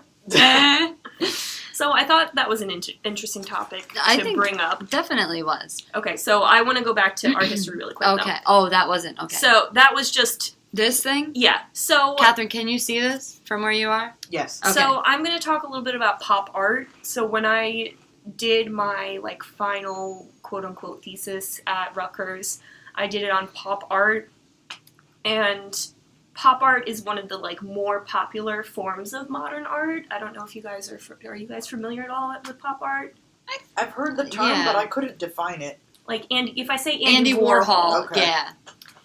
So I thought that was an interesting topic to bring up. Definitely was. Okay, so I want to go back to art history really quick. Okay. Oh, that wasn't. Okay. So that was just, this thing? yeah. So Catherine, can you see this from where you are? Yes. Okay. So I'm going to talk a little bit about pop art. So when I did my like final quote unquote thesis at Rutgers, I did it on pop art, and pop art is one of the like more popular forms of modern art. I don't know if you guys are you guys familiar at all with pop art? I've heard the term, Yeah. but I couldn't define it. Like if I say Andy Warhol. Okay. Yeah.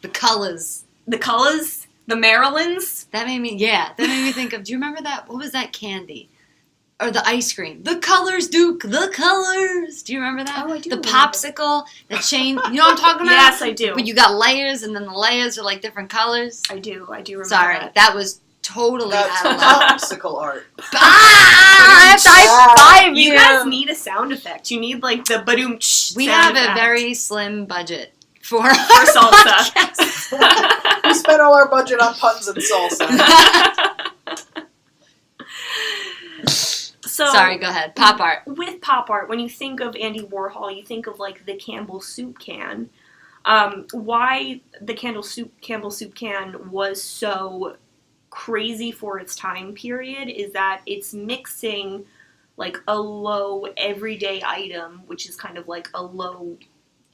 The colors. the colors, the Marilyns. That made me think of, do you remember that? What was that candy? Or the ice cream. The colors, Duke. The colors. Do you remember that? Oh, I do The remember. popsicle, the chain. You know what I'm talking about? Yes, I do. But you got layers, and then the layers are like different colors. I do remember Sorry, that was totally That's out of line. popsicle art. I have to high five You guys need a sound effect. You need like the badoom. We have a very slim budget for salsa. We spent all our budget on puns and salsa. So, Sorry, go ahead. Pop art. With pop art, when you think of Andy Warhol, you think of like the Campbell soup can. Why the Campbell soup can was so crazy for its time period is that it's mixing like a low everyday item, which is kind of like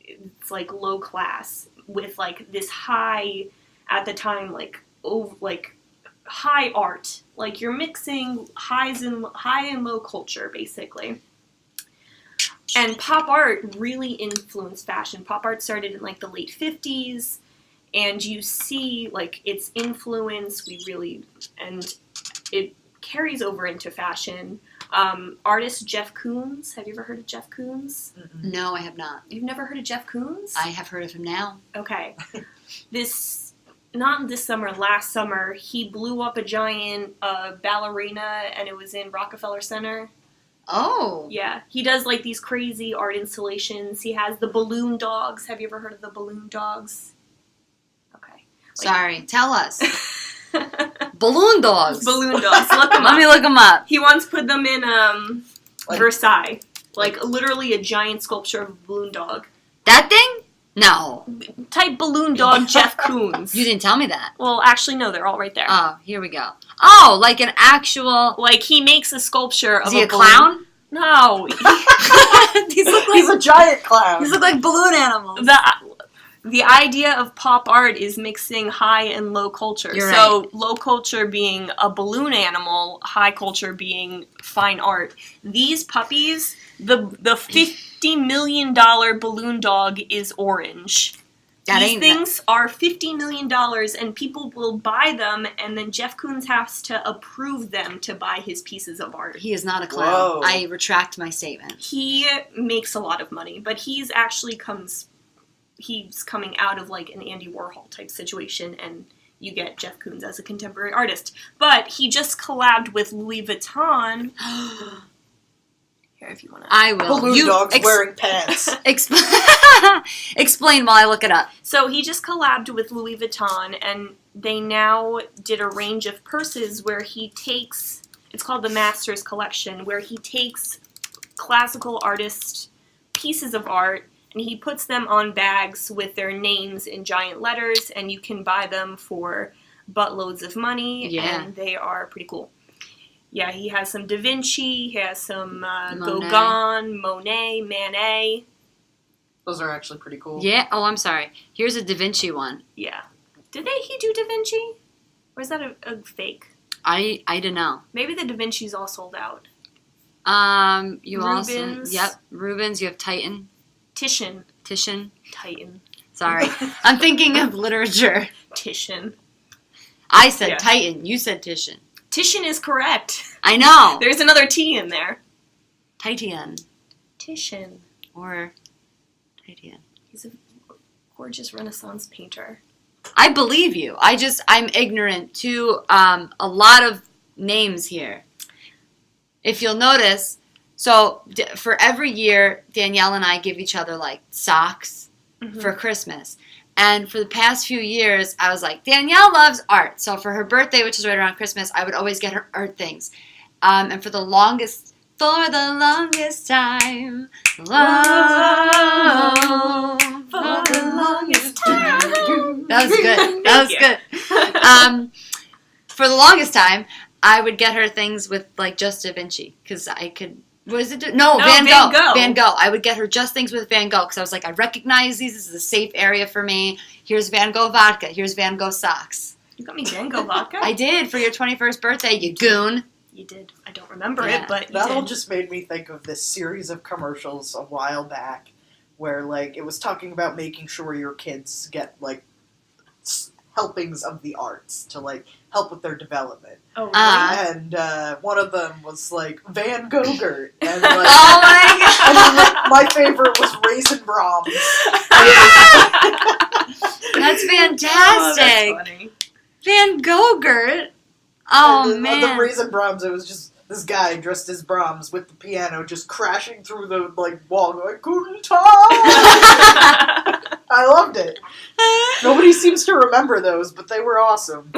it's like low class, with like this high, at the time, like high art. Like you're mixing high and low culture, basically. And pop art really influenced fashion. Pop art started in like the late 50s, and you see like its influence. And it carries over into fashion. Artist Jeff Koons. Have you ever heard of Jeff Koons? No, I have not. You've never heard of Jeff Koons? I have heard of him now. Okay. Not this summer, last summer, he blew up a giant ballerina, and it was in Rockefeller Center. Oh. Yeah. He does, like, these crazy art installations. He has the balloon dogs. Have you ever heard of the balloon dogs? Okay. Sorry. Tell us. Balloon dogs. Balloon dogs. Look them up. Let me look them up. He once put them in Versailles. Like, literally a giant sculpture of a balloon dog. That thing? No. Type balloon dog Jeff Koons. You didn't tell me that. Well, actually, no, they're all right there. Oh, here we go. Oh, like an actual... Like, he makes a sculpture of Is he a balloon. clown? No. He's a giant clown. These look like balloon animals. The idea of pop art is mixing high and low culture. You're so right. low culture being a balloon animal, high culture being fine art. These puppies, the $50 million balloon dog is orange. These things are $50 million, and people will buy them, and then Jeff Koons has to approve them to buy his pieces of art. He is not a clown. Whoa. I retract my statement. He makes a lot of money, but he's coming out of like an Andy Warhol type situation, and you get Jeff Koons as a contemporary artist. But he just collabed with Louis Vuitton. Here, if you want to. I will. Balloon dogs wearing pants. Explain while I look it up. So he just collabed with Louis Vuitton, and they now did a range of purses where he takes, it's called the Masters Collection, where he takes classical artist pieces of art and he puts them on bags with their names in giant letters, and you can buy them for buttloads of money, and they are pretty cool. Yeah, he has some Da Vinci, he has some Gauguin, Monet, Manet. Those are actually pretty cool. Yeah. Oh, I'm sorry. Here's a Da Vinci one. Yeah. Did he do Da Vinci? Or is that a fake? I don't know. Maybe the Da Vinci's all sold out. You Rubens. also... Yep. Rubens. You have Titan. Titian. Titan. Sorry. I'm thinking of literature. Titian. I said Titan. You said Titian. Titian is correct. I know. There's another T in there. Titian. Titian. Or Titian. He's a gorgeous Renaissance painter. I believe you. I'm ignorant to a lot of names here. If you'll notice, so for every year, Danielle and I give each other like socks for Christmas. And for the past few years, I was like, Danielle loves art. So for her birthday, which is right around Christmas, I would always get her art things. And for the longest time, That was good. For the longest time, I would get her things with like just Da Vinci because I could. Van Gogh. Van Gogh. I would get her just things with Van Gogh because I was like, I recognize these. This is a safe area for me. Here's Van Gogh vodka. Here's Van Gogh socks. You got me Van Gogh vodka? I did for your 21st birthday, you goon. You did. I don't remember it, but that all just made me think of this series of commercials a while back where like it was talking about making sure your kids get like helpings of the arts to like help with their development. Oh, really? And one of them was like Van Gogurt, and like, oh my god! And then, like, my favorite was Raisin Brahms. That's fantastic. Oh, that's funny. Van Gogurt. Oh man! The Raisin Brahms. It was just this guy dressed as Brahms with the piano just crashing through the like wall, going "Guten Tag." I loved it. Nobody seems to remember those, but they were awesome.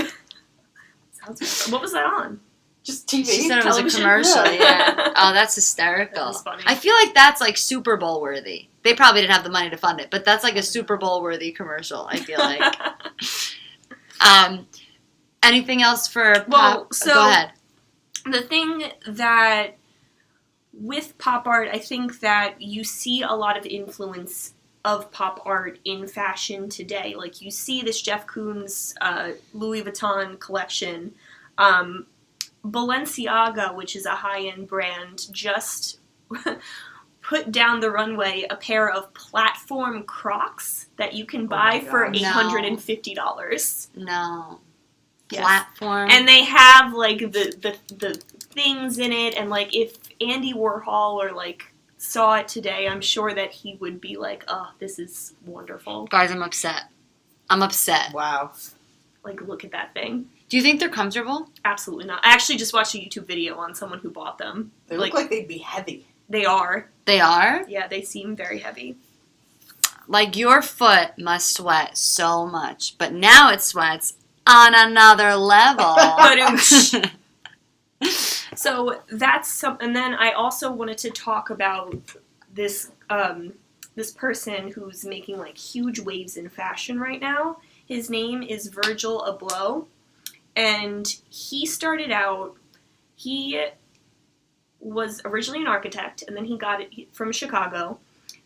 What was that on? Just TV. She said it was television? a commercial, yeah. Oh, that's hysterical. That was funny. I feel like that's like Super Bowl worthy. They probably didn't have the money to fund it, but that's like a Super Bowl worthy commercial, I feel like. Anything else for pop? So go ahead. The thing that with pop art, I think that you see a lot of influence of pop art in fashion today. Like you see this Jeff Koons Louis Vuitton collection. Balenciaga, which is a high-end brand, just put down the runway a pair of platform Crocs that you can buy for $850. No. Yes. platform. And they have, like, the things in it, and, like, if Andy Warhol or, like, saw it today, I'm sure that he would be like, oh, this is wonderful. Guys, I'm upset. I'm upset. Wow. Like, look at that thing. Do you think they're comfortable? Absolutely not. I actually just watched a YouTube video on someone who bought them. They look like they'd be heavy. They are. They are? Yeah, they seem very heavy. Like, your foot must sweat so much, but now it sweats on another level. So that's some, and then I also wanted to talk about this this person who's making like huge waves in fashion right now. His name is Virgil Abloh, and he started out. He was originally an architect, and then he got it from Chicago,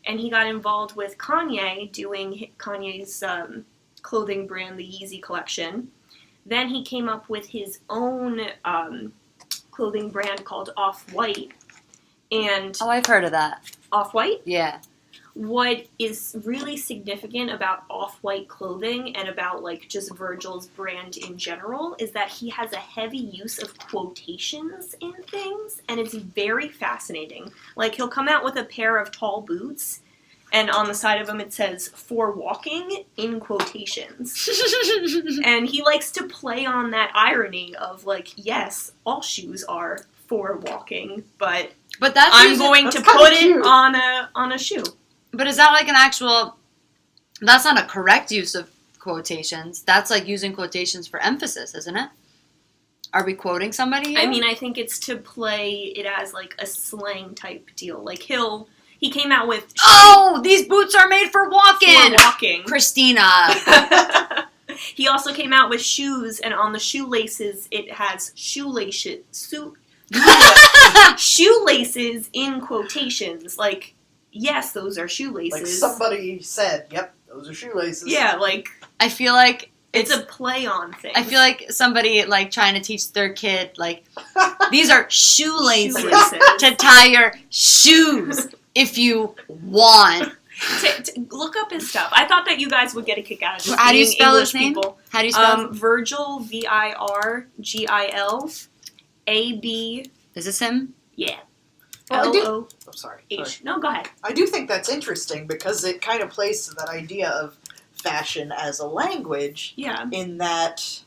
and he got involved with Kanye doing Kanye's clothing brand, the Yeezy collection. Then he came up with his own clothing brand called Off-White. And Oh, I've heard of that. Off-White? Yeah. What is really significant about Off-White clothing and about like just Virgil's brand in general is that he has a heavy use of quotations in things, and it's very fascinating. Like, he'll come out with a pair of tall boots, and on the side of them it says, "for walking," in quotations. And he likes to play on that irony of, like, yes, all shoes are for walking, but that's I'm going to put it on a shoe. But is that like an actual... That's not a correct use of quotations. That's like using quotations for emphasis, isn't it? Are we quoting somebody here? I mean, I think it's to play it as, like, a slang type deal. Like, he came out with... Oh, these boots are made for walking! For walking. Christina. He also came out with shoes, and on the shoelaces, it has shoelaces in quotations. Like, yes, those are shoelaces. Like somebody said, yep, those are shoelaces. Yeah, like... I feel like... It's a play on thing. I feel like somebody, like, trying to teach their kid, like, these are shoelaces to tie your shoes if you want. Look up his stuff. I thought that you guys would get a kick out of this. How do you spell English his name? People. How do you spell Virgil, Virgil, AB. Is this him? Yeah. Well, I'm sorry. No, go ahead. I do think that's interesting because it kind of plays to that idea of fashion as a language. Yeah. In that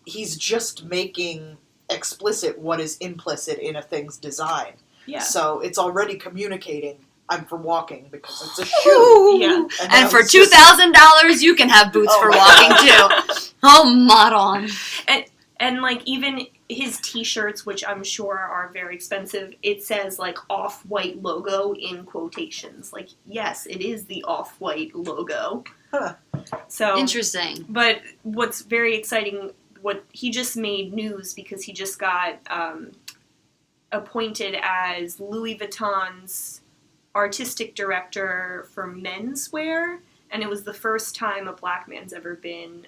he's just making explicit what is implicit in a thing's design. Yeah. So it's already communicating, I'm for walking because it's a shoe. Yeah. And for $2,000, you can have boots for walking too. Oh, modern. And like even his t-shirts, which I'm sure are very expensive, it says like Off-White logo in quotations. Like, yes, it is the Off-White logo. Huh. So Interesting. But what's very exciting, what he just made news because he just got appointed as Louis Vuitton's artistic director for menswear, and it was the first time a black man's ever been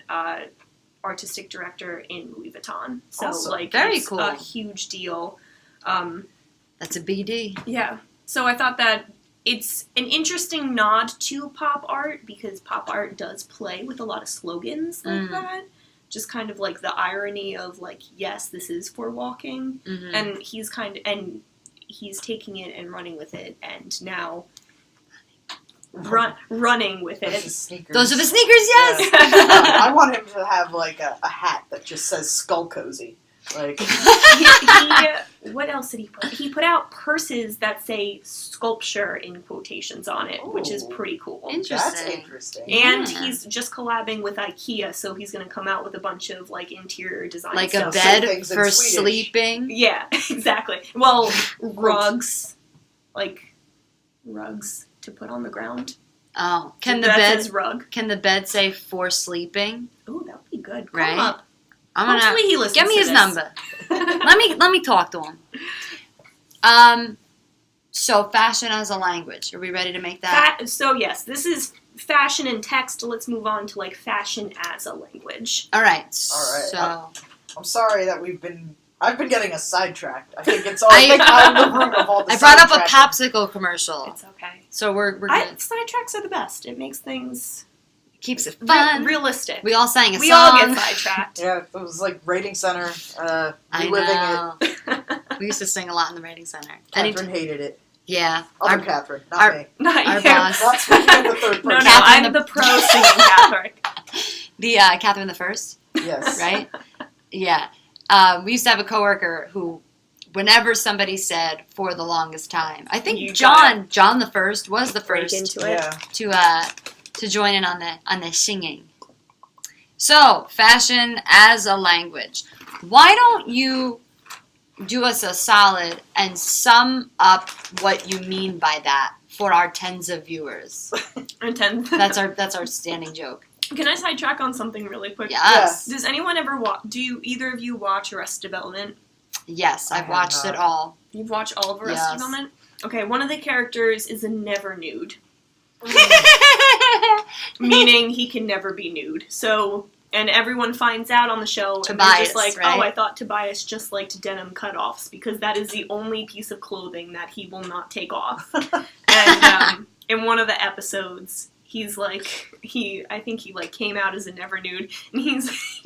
artistic director in Louis Vuitton. So, awesome. like, Very it's cool. a huge deal. That's a BD. Yeah. So I thought that it's an interesting nod to pop art because pop art does play with a lot of slogans like that. Just kind of like the irony of like, yes, this is for walking. Mm-hmm. And he's taking it and running with it, and now running with it. Those are the sneakers, yes! Yeah. I want him to have like a hat that just says Skull Cozy. Like What else did he put? He put out purses that say sculpture in quotations on it, which is pretty cool. Interesting. That's interesting. And Yeah. he's just collabing with IKEA, so he's going to come out with a bunch of like interior design Like stuff. a bed things in for Swedish. sleeping. Yeah, exactly. Well, rugs. Like rugs to put on the ground. Oh, That says rug. Can the bed say for sleeping? Ooh, that would be good. Call Right? him up. I'm gonna Hopefully he listens give me to his this. number. Let me talk to him. So fashion as a language. Are we ready to make that? So yes, this is fashion in text. Let's move on to like fashion as a language. All right. All right. So I'm sorry that I've been getting us sidetracked. I think I'm the root of all the I brought up a sidetracking. popsicle commercial. It's okay. So we're good. Sidetracks are the best. It makes things Keeps it fun. Realistic. We all sang a We song. all get sidetracked. Yeah, it was like Rating Center, I reliving know. it. We used to sing a lot in the Rating Center. Catherine hated it. Yeah. Other Our, Catherine, not our- me. Not our you. boss. Not speaking in the third person. No, Catherine I'm the- the pro singing Catholic. the Catherine the First, Yes. right? Yeah. We used to have a coworker who, whenever somebody said "for the longest time," I think You John the First was the Break first into it. Yeah. to join in on the singing. So, fashion as a language. Why don't you do us a solid and sum up what you mean by that for our tens of viewers? That's our standing joke. Can I sidetrack on something really quick? Yes. Does anyone ever watch? Do either of you watch Arrested Development? Yes, I I've have watched not. it all. You've watched all of Arrested Yes. Development? Okay, one of the characters is a never nude, meaning he can never be nude. So, and everyone finds out on the show, and they're Tobias, just like, right? "Oh, I thought Tobias just liked denim cutoffs because that is the only piece of clothing that he will not take off." And in one of the episodes, he's like, I think he like came out as a never nude, and he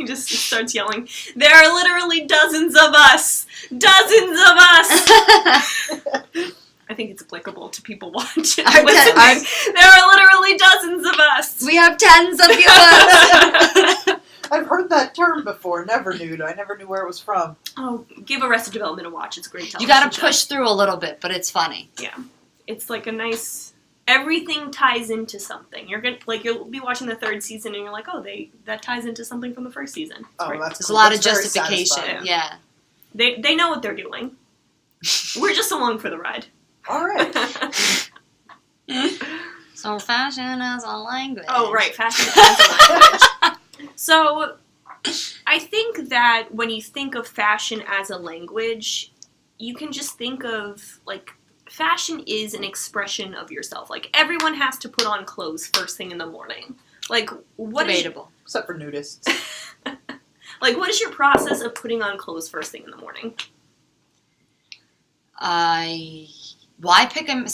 just starts yelling, "There are literally dozens of us, dozens of us." I think it's applicable to people watching. There are literally dozens of us. We have tens of viewers. I've heard that term before, never nude. I never knew where it was from. Oh, give Arrested Development a watch. It's a great television You gotta show. push through a little bit, but it's funny. It's like a nice. Everything ties into something. You'll be watching the third season and you're like, oh, that ties into something from the first season. It's Oh, great. that's There's cool. a lot That's of very justification. satisfying. Yeah. They know what they're doing. We're just along for the ride. All right. So fashion as a language. Oh, right, fashion as a language. So, I think that when you think of fashion as a language, you can just think of, like, fashion is an expression of yourself. Like, everyone has to put on clothes first thing in the morning. Like, what is... Debatable. Except for nudists. Like, what is your process of putting on clothes first thing in the morning? I pick them?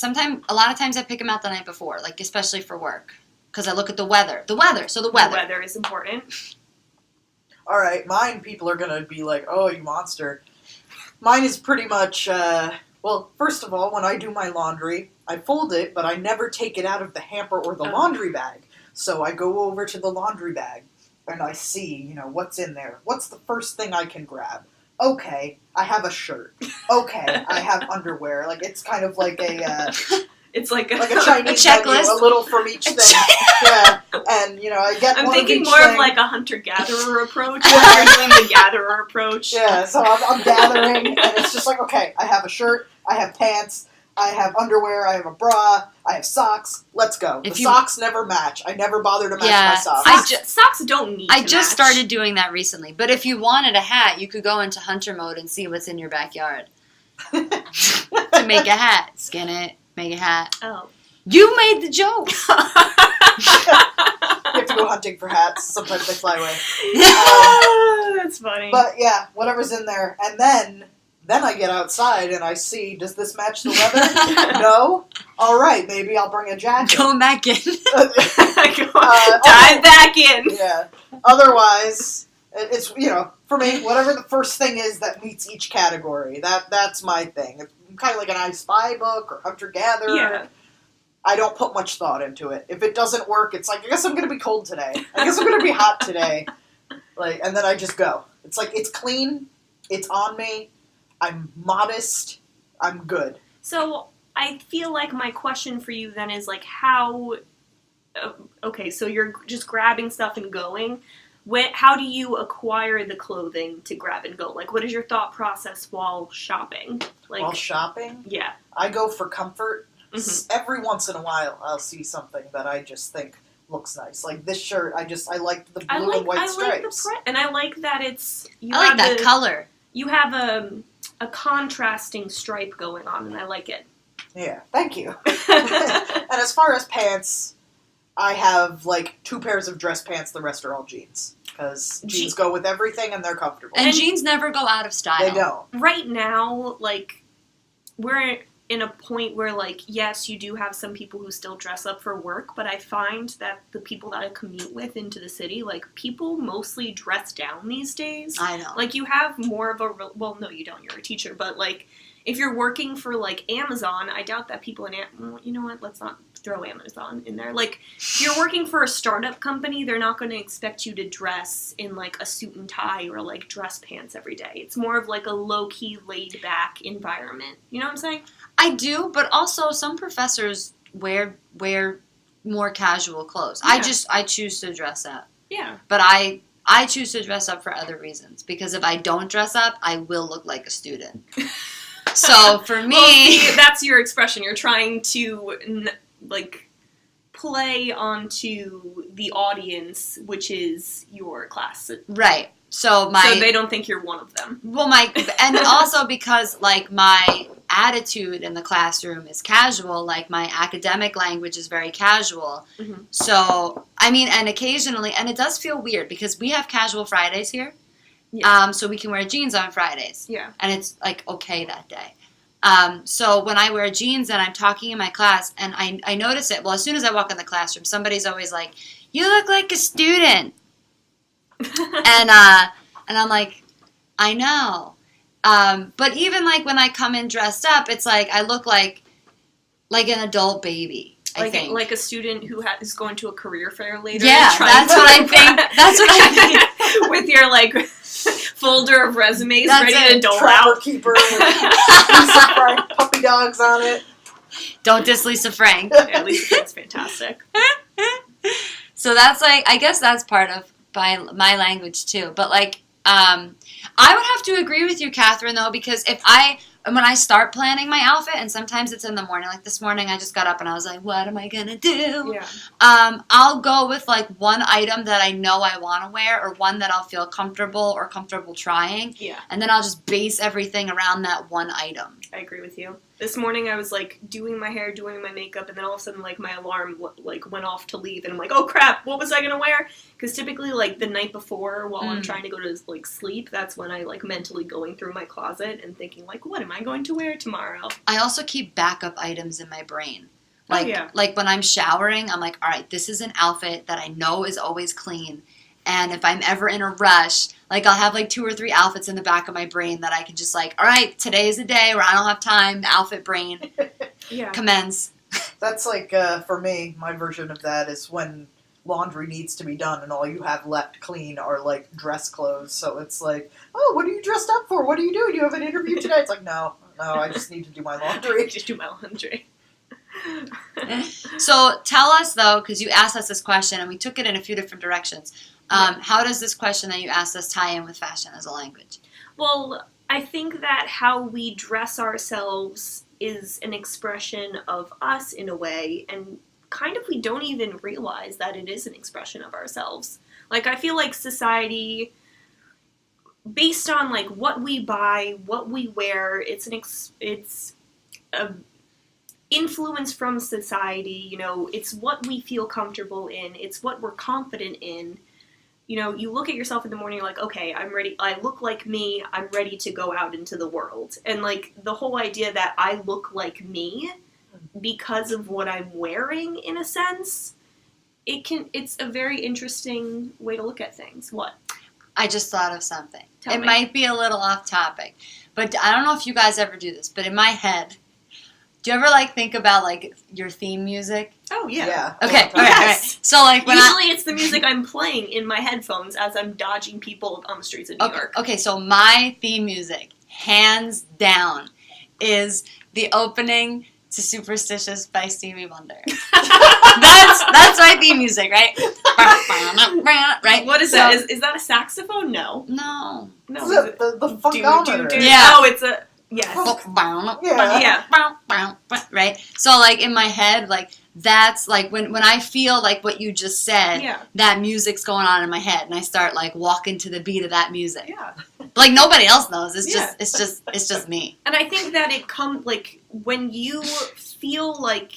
A lot of times I pick them out the night before, like especially for work, because I look at the weather. The weather. The weather is important. All right, mine, people are going to be like, oh, you monster. Mine is pretty much, well, first of all, when I do my laundry, I fold it, but I never take it out of the hamper or the laundry bag. So I go over to the laundry bag, and I see, what's in there. What's the first thing I can grab? Okay, I have a shirt. Okay, I have underwear. Like, it's kind of like a... It's like a Chinese checklist. menu, a little from each thing. Yeah, and, I get I'm one of thinking each more thing. of like a hunter-gatherer approach, where you're doing the gatherer approach. Yeah, so I'm gathering, and it's just like, okay, I have a shirt, I have pants, I have underwear, I have a bra, I have socks, let's go. Socks never match. I never bother to match my socks. Socks don't need I to just match. started doing that recently. But if you wanted a hat, you could go into hunter mode and see what's in your backyard. To make a hat. Skin it, make a hat. Oh. You made the joke! You have to go hunting for hats. Sometimes they fly away. That's funny. But yeah, whatever's in there. And then I get outside and I see, does this match the weather? No? All right, maybe I'll bring a jacket. Going back in. Dive back in. Yeah. Otherwise, it's, for me, whatever the first thing is that meets each category, that's my thing. It's kind of like an I Spy book or Hunter-Gatherer. Yeah. I don't put much thought into it. If it doesn't work, it's like, I guess I'm going to be cold today. I guess I'm going to be hot today. And then I just go. It's like, it's clean. It's on me. I'm modest. I'm good. So I feel like my question for you then is like how... Okay, so you're just grabbing stuff and going. How do you acquire the clothing to grab and go? Like, what is your thought process while shopping? Like, While shopping, yeah. I go for comfort. Mhm. Every once in a while, I'll see something that I just think looks nice. Like this shirt, I like the blue and white stripes. And I like that it's... I like that color. You have a contrasting stripe going on, and I like it. Yeah, thank you. And as far as pants, I have like 2 pairs of dress pants. The rest are all jeans. Because jeans go with everything and they're comfortable. And jeans never go out of style. They don't. Right now, like, in a point where, like, yes, you do have some people who still dress up for work, but I find that the people that I commute with into the city, like, people mostly dress down these days. I know. Like, you have more of a, well, no, you don't, you're a teacher, but, like, if you're working for, like, Amazon, I doubt that people in, well, you know what, let's not throw Amazon in there. Like, if you're working for a startup company, they're not going to expect you to dress in, like, a suit and tie or, like, dress pants every day. It's more of, like, a low-key, laid-back environment. You know what I'm saying? I do, but also some professors wear more casual clothes. Yeah. I choose to dress up. Yeah. But I choose to dress up for other reasons, because if I don't dress up, I will look like a student. So for me, well, see, that's your expression. You're trying to like play onto the audience, which is your class, right? So they don't think you're one of them. Well, and also because like my attitude in the classroom is casual, like my academic language is very casual. Mm-hmm. So I mean, and occasionally, and it does feel weird because we have casual Fridays here. Yeah. So we can wear jeans on Fridays. Yeah. And it's like okay that day. So when I wear jeans and I'm talking in my class and I notice it, well, as soon as I walk in the classroom, somebody's always like, "You look like a student." and I'm like, I know. But even like when I come in dressed up, it's like I look like an adult baby. I think like a student who is going to a career fair later. Yeah, that's what I think. That's what I think. With your like folder of resumes That's ready to dole Trapper out. keeper with Lisa Frank puppy dogs on it. Don't diss Lisa Frank. At least it's fantastic. So that's like, I guess that's part of my language too. But like, I would have to agree with you, Catherine, though, because when I start planning my outfit, and sometimes it's in the morning, like this morning I just got up and I was like, what am I going to do? Yeah. I'll go with like one item that I know I want to wear, or one that I'll feel comfortable trying. Yeah. And then I'll just base everything around that one item. I agree with you. This morning I was like doing my hair, doing my makeup, and then all of a sudden like my alarm like went off to leave, and I'm like, oh crap, what was I gonna wear? Because typically like the night before, while I'm trying to go to like sleep, that's when I like mentally going through my closet and thinking like, what am I going to wear tomorrow? I also keep backup items in my brain. Like, oh, yeah. Like when I'm showering, I'm like, all right, this is an outfit that I know is always clean. And if I'm ever in a rush, like I'll have like 2 or 3 outfits in the back of my brain that I can just like, all right, today is a day where I don't have time. The outfit brain commence. That's like, for me, my version of that is when laundry needs to be done and all you have left clean are like dress clothes. So it's like, oh, what are you dressed up for? What are you doing? You have an interview today? It's like, no, I just need to do my laundry. Just do my laundry. So tell us though, because you asked us this question and we took it in a few different directions. How does this question that you asked us tie in with fashion as a language? Well, I think that how we dress ourselves is an expression of us in a way, and kind of we don't even realize that it is an expression of ourselves. Like, I feel like society, based on like what we buy, what we wear, it's a influence from society. You know, it's what we feel comfortable in, it's what we're confident in. You know, you look at yourself in the morning, you're like, okay, I'm ready, I look like me, I'm ready to go out into the world. And, like, the whole idea that I look like me because of what I'm wearing, in a sense, it's a very interesting way to look at things. What? I just thought of something. Tell me. Might be a little off topic, but I don't know if you guys ever do this, but in my head, do you ever, like, think about, like, your theme music? Oh, yeah. Yeah. Okay, all Yes. right. So, like, when Usually it's the music I'm playing in my headphones as I'm dodging people on the streets of New York. Okay, so my theme music, hands down, is the opening to Superstitious by Stevie Wonder. That's my theme music, right? Right? What is that? Is that a saxophone? No. No. No. Is Is it it? the funkometer? Yeah. Oh, it's a... Yes. Yeah. Yeah. Right? So, like, in my head, like, that's, like, when I feel, like, what you just said, Yeah. that music's going on in my head, and I start, like, walking to the beat of that music. Yeah. Like, nobody else knows. It's Yeah. just me. And I think that it comes, like, when you feel, like,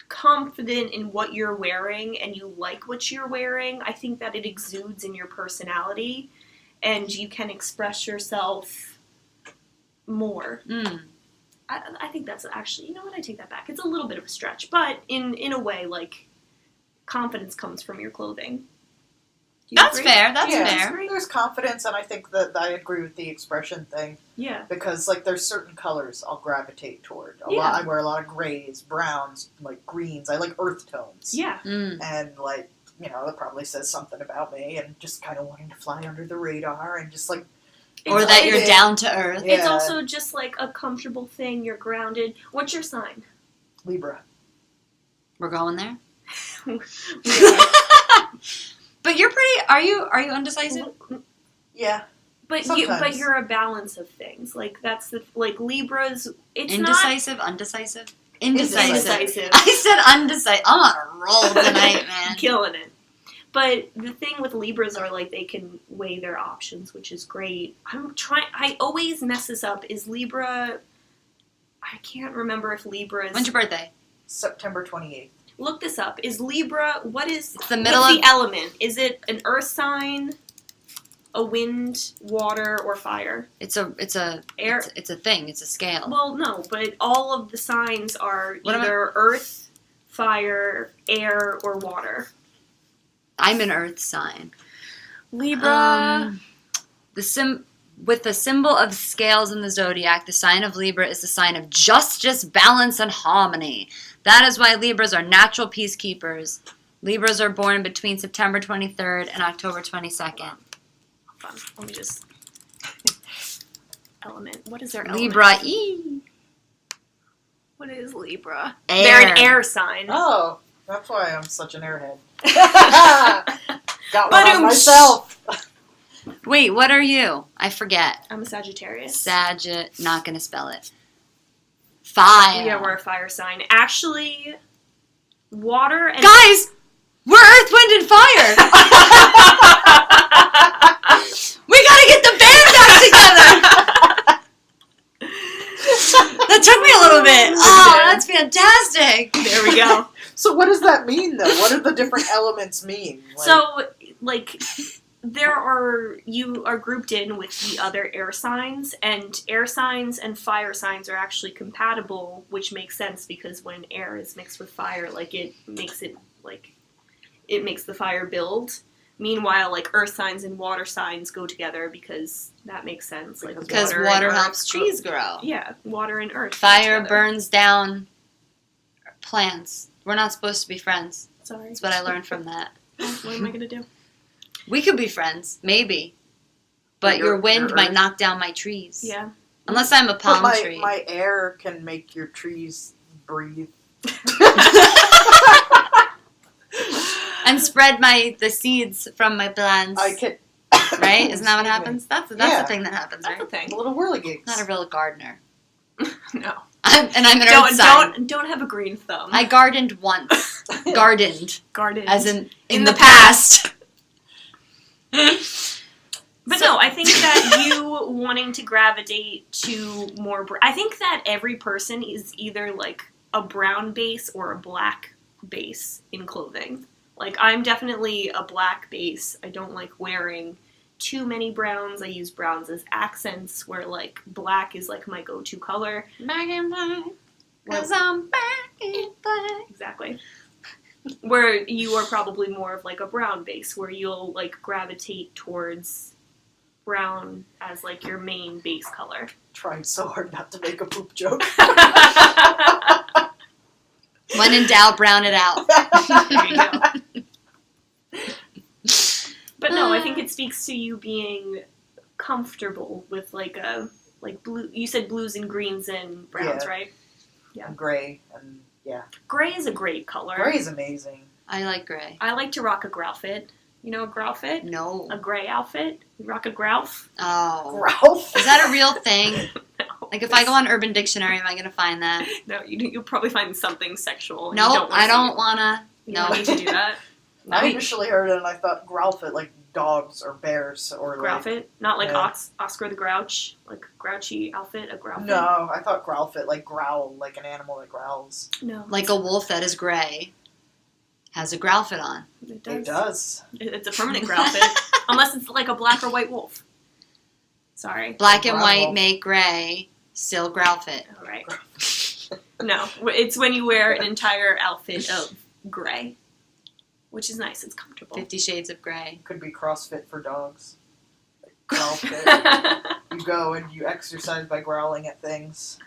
confident in what you're wearing and you like what you're wearing, I think that it exudes in your personality and you can express yourself more. I think that's actually, you know what, I take that back. It's a little bit of a stretch, but in a way, like, confidence comes from your clothing. Do you That's agree? fair. That's Yeah. fair. There's confidence, and I think that I agree with the expression thing. Yeah. Because, like, there's certain colors I'll gravitate toward. Yeah. I wear a lot of grays, browns, like, greens. I like earth tones. Yeah. And, like, you know, that probably says something about me, and just kind of wanting to fly under the radar, and just, like... Or It's that like- you're down to earth. Yeah. It's also just, like, a comfortable thing. You're grounded. What's your sign? Libra. We're going there. We But you're pretty. Are you undecisive? Yeah. But Sometimes. you're a balance of things. Like, that's the, like, Libras, it's Indecisive, undecisive, Indecisive. indecisive. I said undecisive. I'm on a roll tonight, man. Killing it. But the thing with Libras are, like, they can weigh their options, which is great. I always mess this up. Is Libra, I can't remember if Libra is... When's your birthday? September 28th. Look this up. Is Libra, what is... It's the middle what's of the element? Is it an earth sign, a wind, water, or fire? It's a Air? It's a thing. It's a scale. Well, no, but all of the signs are What am I- either earth, fire, air, or water. I'm an Earth sign. Libra. With the symbol of scales in the zodiac, the sign of Libra is the sign of justice, balance, and harmony. That is why Libras are natural peacekeepers. Libras are born between September 23rd and October 22nd. Hold on, let me just... Element. What is their element? Libra, What is Libra? Air. They're an air sign. Oh, that's why I'm such an airhead. Got one on myself. Wait, what are you? I forget. I'm a Sagittarius. Not gonna spell it. Fire. Yeah, we're a fire sign. Actually, water and... Guys, we're Earth, Wind, and Fire. We gotta get the band back together. That took me a little bit. Oh, that's fantastic. There we go. So what does that mean, though? What do the different elements mean? Like, So, like, you are grouped in with the other air signs, and air signs and fire signs are actually compatible, which makes sense because when air is mixed with fire, like, it makes the fire build. Meanwhile, like, earth signs and water signs go together because that makes sense. Like, Because and water earth helps trees grow. Yeah, water and earth. go Fire together. burns down plants. We're not supposed to be friends. Sorry. That's what I learned from that. What am I gonna do? We could be friends, maybe. But your wind your might earth. knock down my trees. Yeah. Unless I'm a but palm tree. my air can make your trees breathe. And spread the seeds from my plants. I can. Right? Isn't that what Excuse me. happens? That's Yeah. the thing that happens, That's right? the thing. A little whirligigs. Not a real gardener. No. I'm an earth sign. Don't have a green thumb. I gardened once. Gardened. Garden. As in the the past. But no, I think that you wanting to gravitate to more... I think that every person is either, like, a brown base or a black base in clothing. Like, I'm definitely a black base. I don't like wearing too many browns. I use browns as accents, where, like, black is, like, my go-to color. Back in black. 'Cause I'm back in black. Exactly. Where you are probably more of, like, a brown base, where you'll, like, gravitate towards brown as, like, your main base color. Trying so hard not to make a poop joke. When in doubt, brown it out. There you go. But no, I think it speaks to you being comfortable with, like, blue. You said blues and greens and browns, Yeah. right? Yeah. And gray, and yeah. Gray is a great color. Gray is amazing. I like gray. I like to rock a growfit. You know a growfit? No. A gray outfit? You rock a grouf? Oh. Ralph? Is that a real thing? No. Like, if I go on Urban Dictionary, am I going to find that? No, you'll probably find something sexual. and Nope, you don't I don't want want to. to. No. You don't need to do that. No, I initially heard it and I thought Growlfit, like dogs or bears or like... Growfit? Not like Yeah. Oscar the Grouch? Like grouchy outfit? A growfit? No, I thought Growlfit, like growl, like an animal that growls. No. Like a wolf that is gray has a growlfit on. It does. It does. It's a permanent growfit. Unless it's like a black or white wolf. Sorry. Black and Brown white wolf. make gray. Still growl fit. All right. No, it's when you wear an entire outfit of gray, which is nice. It's comfortable. 50 Shades of Grey. Could be CrossFit for dogs. Growl fit. You go and you exercise by growling at things.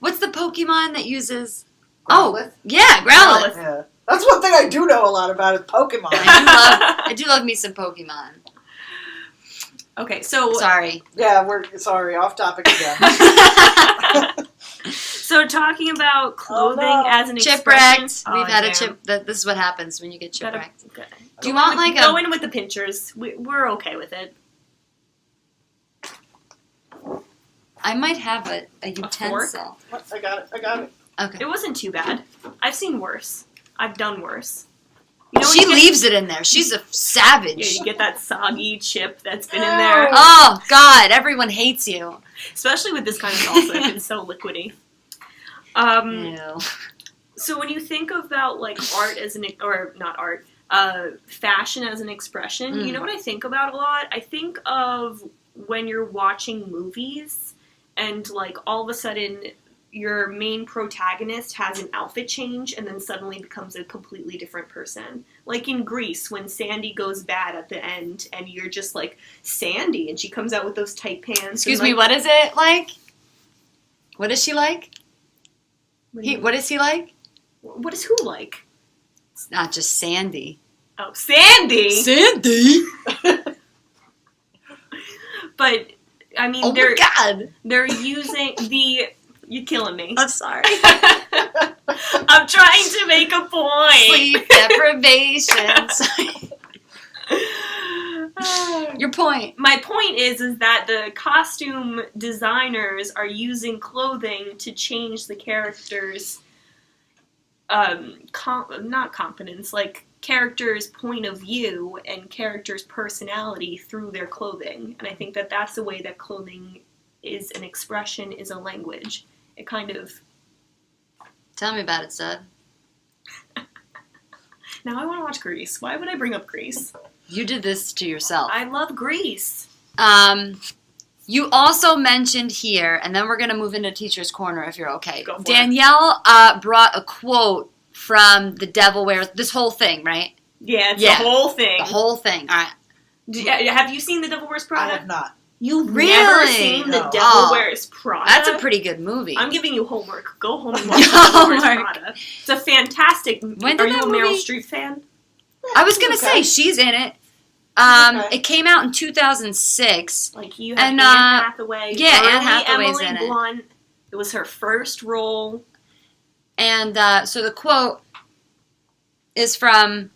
What's the Pokemon that uses... Growlithe? Yeah, Growlithe. Yeah. That's one thing I do know a lot about is Pokemon. I do love me some Pokemon. Okay, so... Sorry. Yeah, we're sorry, off topic again. So talking about clothing as an Chipwrecked. expression... We've had a damn. chip... This is what happens when you get chipwrecked. Do you Go want in like with, a... Go in with the pinchers. We're okay with it. I might have a utensil. I got it. Okay. It wasn't too bad. I've seen worse. I've done worse. You know when She you get- leaves it in there. She's a savage. Yeah, you get that soggy chip that's been in there. Oh, God. Everyone hates you. Especially with this kind of salsa, if it's so liquidy. Ew. So when you think about like art as an, or not art, fashion as an expression, you know what I think about a lot? I think of when you're watching movies and like all of a sudden your main protagonist has an outfit change and then suddenly becomes a completely different person. Like in Grease, when Sandy goes bad at the end and you're just like, Sandy, and she comes out with those tight pants. Excuse and, me, like, what is it like? What is she like? what do you- What is he like? What is who like? It's not just Sandy. Oh, Sandy! Sandy? But, I mean, Oh my God. they're using the... You're killing me. I'm sorry. I'm trying to make a point. Sleep deprivation. Your point. My point is that the costume designers are using clothing to change the characters' not confidence, like characters' point of view and characters' personality through their clothing. And I think that that's the way that clothing is an expression, is a language. It kind of... Tell me about it, Stud. Now I want to watch Grease. Why would I bring up Grease? You did this to yourself. I love Grease. You also mentioned here, and then we're going to move into Teacher's Corner if you're okay. Go for Danielle brought a quote from The Devil Wears... This whole thing, right? Yeah, it's Yeah. the whole thing. The whole thing. All right. Have you seen The Devil Wears I Prada? have not. You've Really? never seen The No. Devil Oh. Wears Prada? That's a pretty good movie. I'm giving you homework. Go home and watch The Devil Wears Homework. Prada. It's a fantastic... When did Are you that a Meryl movie- Streep fan? I was going to Okay. say, she's in it. Okay. It came out in 2006. Like, you have And, Anne Hathaway. yeah, early Anne Hathaway's Emily in it. Blunt. It was her first role. And so the quote is from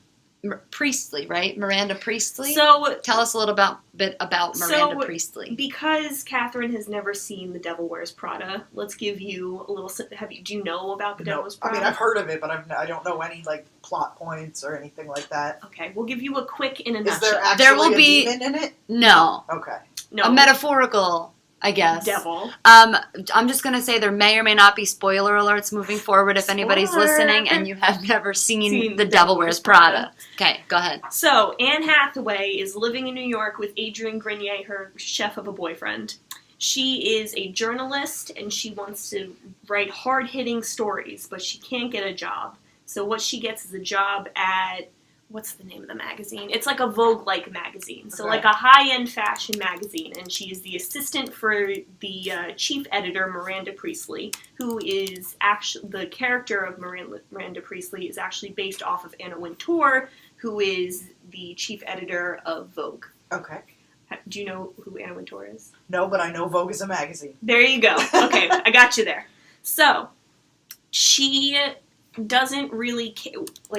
Priestley, right? Miranda Priestley? So, Tell us a little bit about Miranda Priestley. because Catherine has never seen The Devil Wears Prada, let's give you a little... Do you know about The Devil Wears I Prada? mean, I've heard of it, but I don't know any like plot points or anything like that. Okay, we'll give you a quick in a Is nutshell. there actually There will a be- demon in it? No. Okay. No, A metaphorical, I guess. devil. I'm just going to say there may or may not be spoiler alerts moving forward if anybody's Spoiler. listening and you have never seen Seen The Devil Wears Prada. Okay, go ahead. So, Anne Hathaway is living in New York with Adrian Grenier, her chef of a boyfriend. She is a journalist and she wants to write hard-hitting stories, but she can't get a job. So what she gets is a job at, what's the name of the magazine? It's like a Vogue-like magazine. So Okay. like a high-end fashion magazine. And she is the assistant for the chief editor, Miranda Priestley, who is actually, the character of Miranda Priestley is actually based off of Anna Wintour, who is the chief editor of Vogue. Okay. Do you know who Anna Wintour is? No, but I know Vogue is a magazine. There you go. Okay, I got you there. So, she doesn't really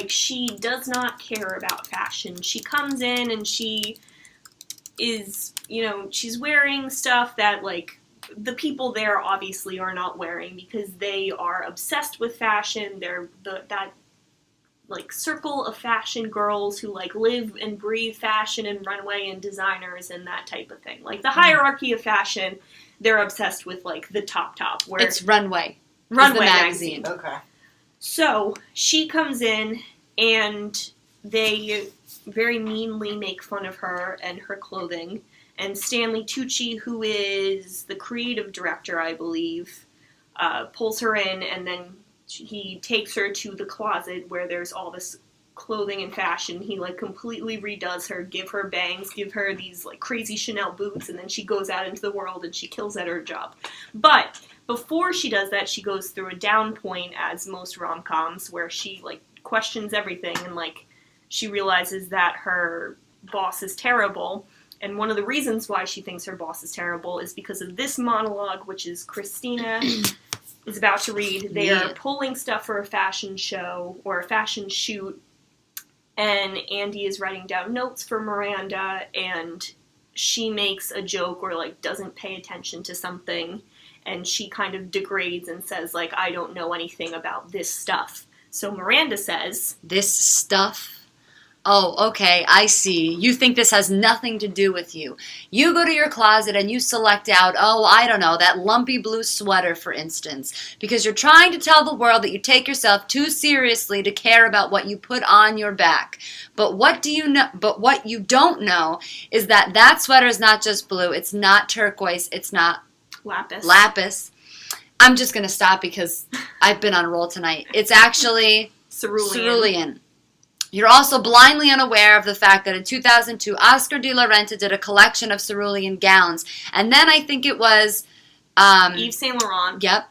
she does not care about fashion. She comes in and she is, she's wearing stuff that, like, the people there obviously are not wearing because they are obsessed with fashion. They're that circle of fashion girls who, like, live and breathe fashion and runway and designers and that type of thing. Like, the hierarchy of fashion, they're obsessed with, like, the top, where It's Runway. Runway the magazine. magazine. Okay. So, she comes in, and they very meanly make fun of her and her clothing, And Stanley Tucci, who is the creative director, I believe, pulls her in, and then he takes her to the closet where there's all this clothing and fashion. He like completely redoes her, give her bangs, give her these like crazy Chanel boots, and then she goes out into the world and she kills at her job. But before she does that, she goes through a down point, as most rom-coms, where she like questions everything, and like she realizes that her boss is terrible. And one of the reasons why she thinks her boss is terrible is because of this monologue, which is Christina is about to read. They are pulling stuff for a fashion show or a fashion shoot, and Andy is writing down notes for Miranda, and she makes a joke or like doesn't pay attention to something, and she kind of degrades and says like, I don't know anything about this stuff. So Miranda says, this stuff? Oh, okay, I see. You think this has nothing to do with you. You go to your closet and you select out, oh, I don't know, that lumpy blue sweater, for instance, because you're trying to tell the world that you take yourself too seriously to care about what you put on your back. But what do you know? But what you don't know is that that sweater is not just blue. It's not turquoise. It's not lapis. I'm just going to stop because I've been on a roll tonight. It's actually cerulean. You're also blindly unaware of the fact that in 2002, Oscar de la Renta did a collection of cerulean gowns. And then I think it was Yves Saint Laurent. Yep.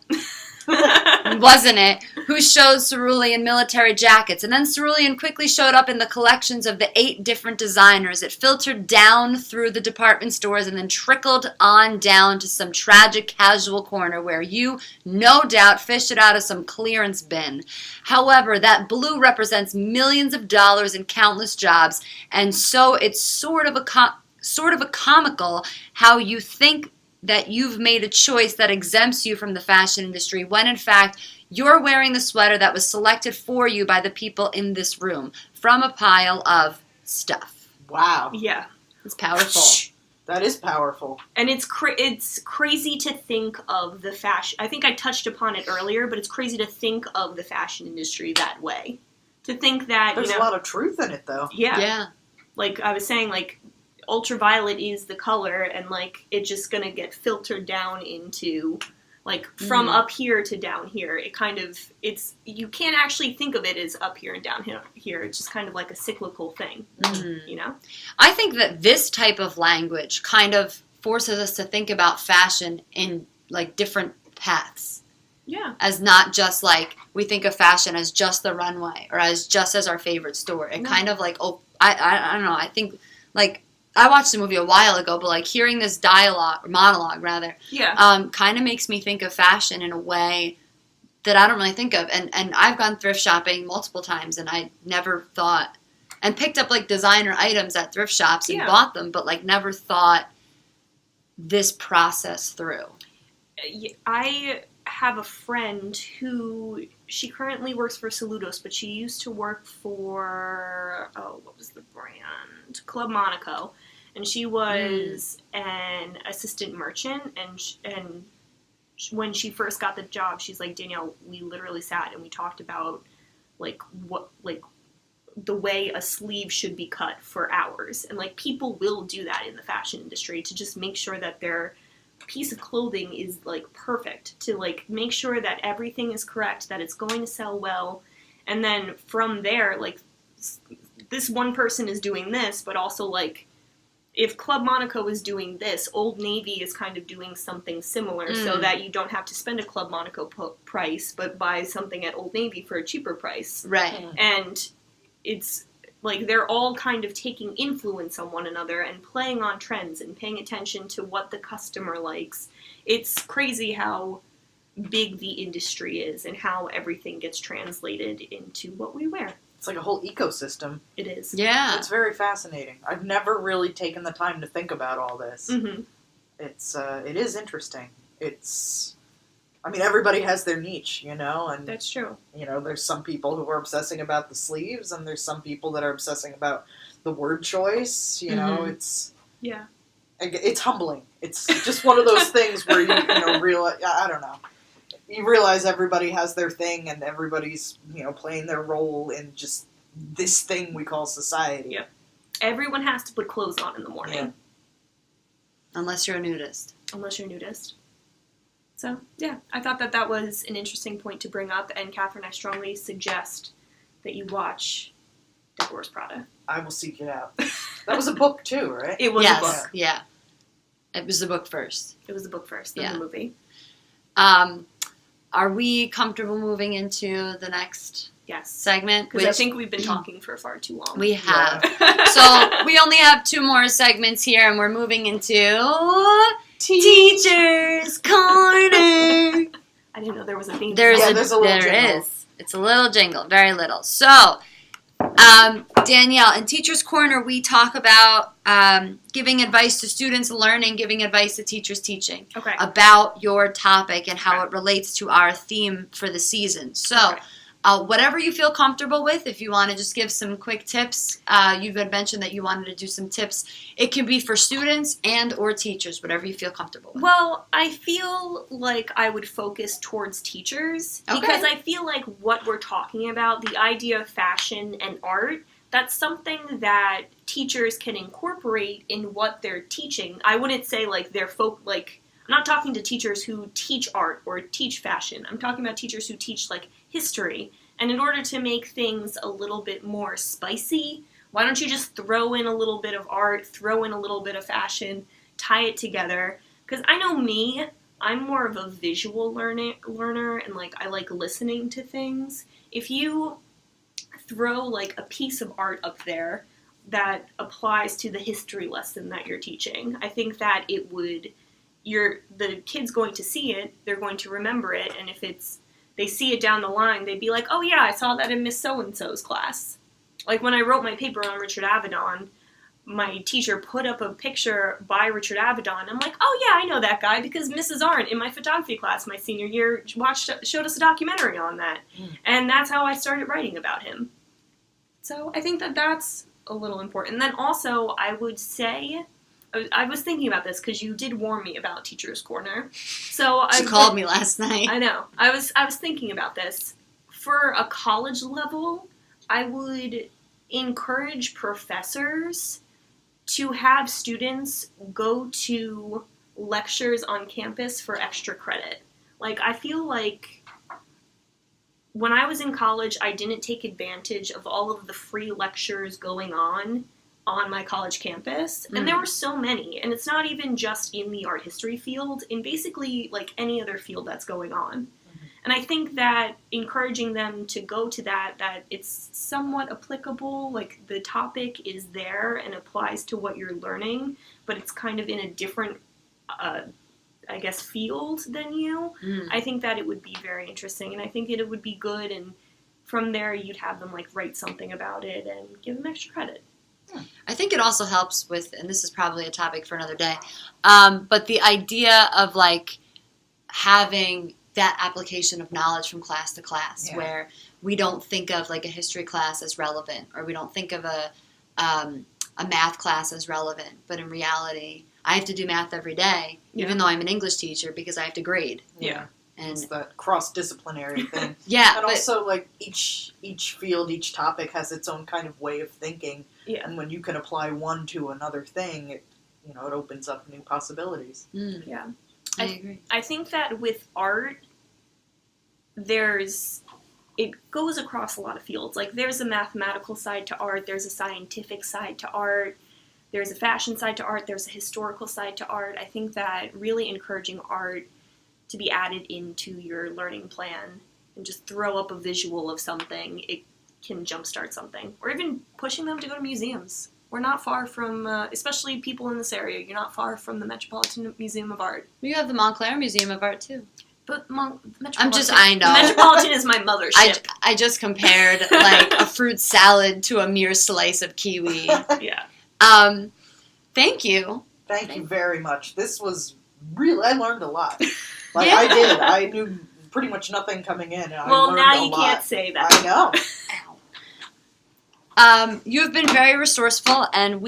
Wasn't it? Who showed cerulean military jackets. And then cerulean quickly showed up in the collections of the 8 different designers. It filtered down through the department stores and then trickled on down to some tragic casual corner where you, no doubt, fished it out of some clearance bin. However, that blue represents millions of dollars in countless jobs, and so it's sort of a comical how you think that you've made a choice that exempts you from the fashion industry when in fact you're wearing the sweater that was selected for you by the people in this room from a pile of stuff. Wow. Yeah. It's powerful. That is powerful. And it's crazy to think of the fashion. I think I touched upon it earlier, but it's crazy to think of the fashion industry that way. To think that, there's a lot of truth in it, though. Yeah. Yeah. Like I was saying, like, ultraviolet is the color, and like it's just gonna get filtered down into like from up here to down here. It kind of you can't actually think of it as up here and down here. It's just kind of like a cyclical thing, you know. I think that this type of language kind of forces us to think about fashion in like different paths. Yeah. As not just like we think of fashion as just the runway or as just as our favorite store. It kind of like I don't know. I think like. I watched the movie a while ago, but like hearing this monologue, kind of makes me think of fashion in a way that I don't really think of. And I've gone thrift shopping multiple times, and I never thought, and picked up like designer items at thrift shops and bought them, but like never thought this process through. I have a friend who, she currently works for Saludos, but she used to work for, what was the brand? Club Monaco. And she was an assistant merchant, and when she first got the job, she's like, Danielle, we literally sat and we talked about like what, like the way a sleeve should be cut for hours. And like people will do that in the fashion industry to just make sure that their piece of clothing is like perfect, to like make sure that everything is correct, that it's going to sell well. And then from there, like this one person is doing this, but also like if Club Monaco is doing this, Old Navy is kind of doing something similar, so that you don't have to spend a Club Monaco price, but buy something at Old Navy for a cheaper price. Right. And it's like they're all kind of taking influence on one another and playing on trends and paying attention to what the customer likes. It's crazy how big the industry is and how everything gets translated into what we wear. It's like a whole ecosystem. It is. Yeah. It's very fascinating. I've never really taken the time to think about all this. Mm-hmm. It is interesting. I mean, everybody has their niche, you know, and that's true. You know, there's some people who are obsessing about the sleeves, and there's some people that are obsessing about the word choice. You know, it's humbling. It's just one of those things where you realize, I don't know. You realize everybody has their thing, and everybody's, playing their role in just this thing we call society. Yep. Everyone has to put clothes on in the morning. Unless you're a nudist. Unless you're a nudist. So, yeah, I thought that was an interesting point to bring up, and Catherine, I strongly suggest that you watch Devil Wears Prada. I will seek it out. That was a book too, right? It was a book. Yeah. It was the book first. It was the book first, then the movie. Are we comfortable moving into the next segment? Because I think we've been talking for far too long. We have. Yeah. So we only have 2 more segments here, and we're moving into Teacher's Corner. I didn't know there was a theme. There's a little jingle. There is. It's a little jingle, very little. So, Danielle, in Teacher's Corner, we talk about giving advice to students learning, giving advice to teachers teaching about your topic and how it relates to our theme for the season. So, whatever you feel comfortable with, if you want to just give some quick tips, you've had mentioned that you wanted to do some tips. It can be for students and or teachers, whatever you feel comfortable with. Well, I feel like I would focus towards teachers because I feel like what we're talking about, the idea of fashion and art, that's something that teachers can incorporate in what they're teaching. I wouldn't say like I'm not talking to teachers who teach art or teach fashion. I'm talking about teachers who teach like history. And in order to make things a little bit more spicy, why don't you just throw in a little bit of art, throw in a little bit of fashion, tie it together? Because I know me, I'm more of a visual learner and like I like listening to things. If you throw like a piece of art up there that applies to the history lesson that you're teaching, I think that it would, the kid's going to see it, they're going to remember it, and if they see it down the line, they'd be like, oh yeah, I saw that in Miss So-and-so's class. Like when I wrote my paper on Richard Avedon, my teacher put up a picture by Richard Avedon. I'm like, oh yeah, I know that guy because Mrs. Arndt in my photography class my senior year showed us a documentary on that. And that's how I started writing about him. So I think that that's a little important. And then also, I would say, I was thinking about this because you did warn me about Teacher's Corner. So she called me last night. I know. I was thinking about this. For a college level, I would encourage professors to have students go to lectures on campus for extra credit. Like, I feel like when I was in college, I didn't take advantage of all of the free lectures going on my college campus, and there were so many, and it's not even just in the art history field, in basically like any other field that's going on. And I think that encouraging them to go to that it's somewhat applicable, like the topic is there and applies to what you're learning, but it's kind of in a different, I guess, field than you. I think that it would be very interesting, and I think it would be good, and from there you'd have them like write something about it and give them extra credit. I think it also helps with, and this is probably a topic for another day, but the idea of like having that application of knowledge from class to class, where we don't think of like a history class as relevant, or we don't think of a math class as relevant, but in reality, I have to do math every day, even though I'm an English teacher, because I have to grade. And it's that cross-disciplinary thing. And also, like, each field, each topic has its own kind of way of thinking. And when you can apply one to another thing, it opens up new possibilities. I agree. I think that with art, it goes across a lot of fields. Like, there's a mathematical side to art, there's a scientific side to art, there's a fashion side to art, there's a historical side to art. I think that really encouraging art to be added into your learning plan and just throw up a visual of something, it can jumpstart something. Or even pushing them to go to museums. We're not far from, especially people in this area, you're not far from the Metropolitan Museum of Art. You have the Montclair Museum of Art, too. But I know. The Metropolitan is my mothership. I just compared, like, a fruit salad to a mere slice of kiwi. Thank you. Thank you very much. This was really, I learned a lot. Like, I did. I knew pretty much nothing coming in, and I learned a lot. Well, now you can't say that. I know. You've been very resourceful, and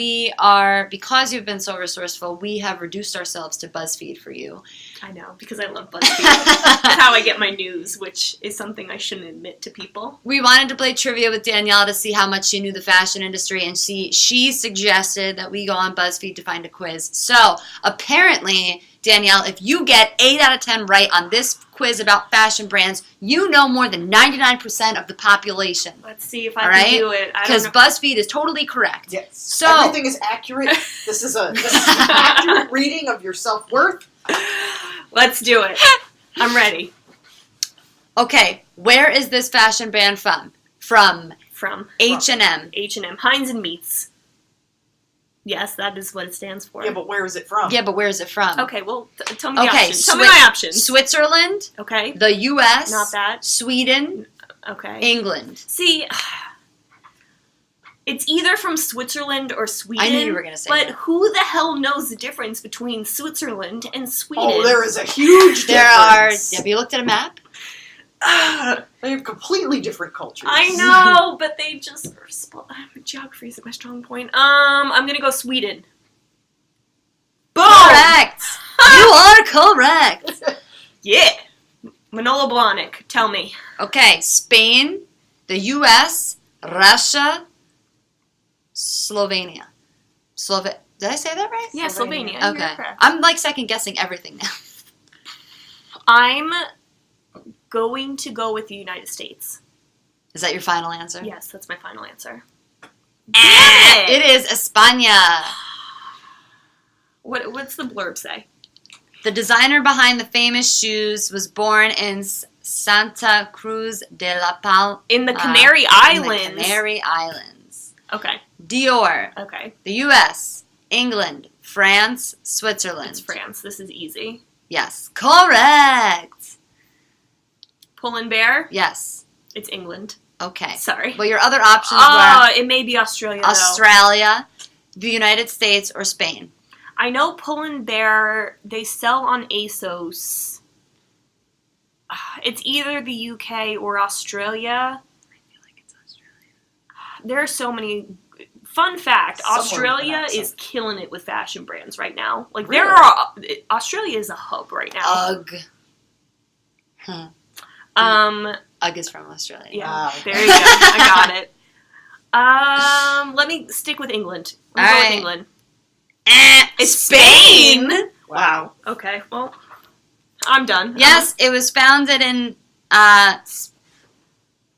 because you've been so resourceful, we have reduced ourselves to BuzzFeed for you. I know, because I love BuzzFeed. That's how I get my news, which is something I shouldn't admit to people. We wanted to play trivia with Danielle to see how much she knew the fashion industry, and she suggested that we go on BuzzFeed to find a quiz. So, apparently, Danielle, if you get 8 out of 10 right on this quiz about fashion brands, you know more than 99% of the population. Let's see if I can do it. Because BuzzFeed is totally correct. Yes. So everything is accurate. This is an accurate reading of your self-worth. Let's do it. I'm ready. Okay, where is this fashion brand from? From H&M. H&M. Heinz and Meats. Yes, that is what it stands for. Yeah, but where is it from? Okay, well, tell me the options. Tell me my options. Switzerland. Okay. The U.S. Not that. Sweden. Okay. England. See, it's either from Switzerland or Sweden. I knew you were going to say that. But who the hell knows the difference between Switzerland and Sweden? Oh, there is a huge difference. Have you looked at a map? They have completely different cultures. I know, but they just geography isn't my strong point. I'm gonna go Sweden. Boom! Correct. You are correct. Yeah. Manolo Blahnik, tell me. Okay, Spain, the U.S., Russia, Slovenia. Did I say that right? Yeah, Slovenia. Okay. I'm like second guessing everything now. I'm going to go with the United States. Is that your final answer? Yes, that's my final answer. It is España. What's the blurb say? The designer behind the famous shoes was born in Santa Cruz de la Palma. In the Canary Islands. In the Canary Islands. Okay. Dior. Okay. The U.S., England, France, Switzerland. It's France. This is easy. Yes. Correct. Pull&Bear? Yes. It's England. Okay. Sorry. Well, your other options were it may be Australia, Australia, the United States, or Spain. I know Pull&Bear, they sell on ASOS. It's either the UK or Australia. I feel like it's Australia. There are so many. Fun fact, Somewhere Australia is killing it with fashion brands right now. Like, Really? Australia is a hub right now. Ugg. Huh. Ugg is from Australia. Yeah, Wow. there you go. I got it. Let me stick with England. We'll go with England. It's Spain. Wow. Okay, well, I'm done. Yes, it was founded in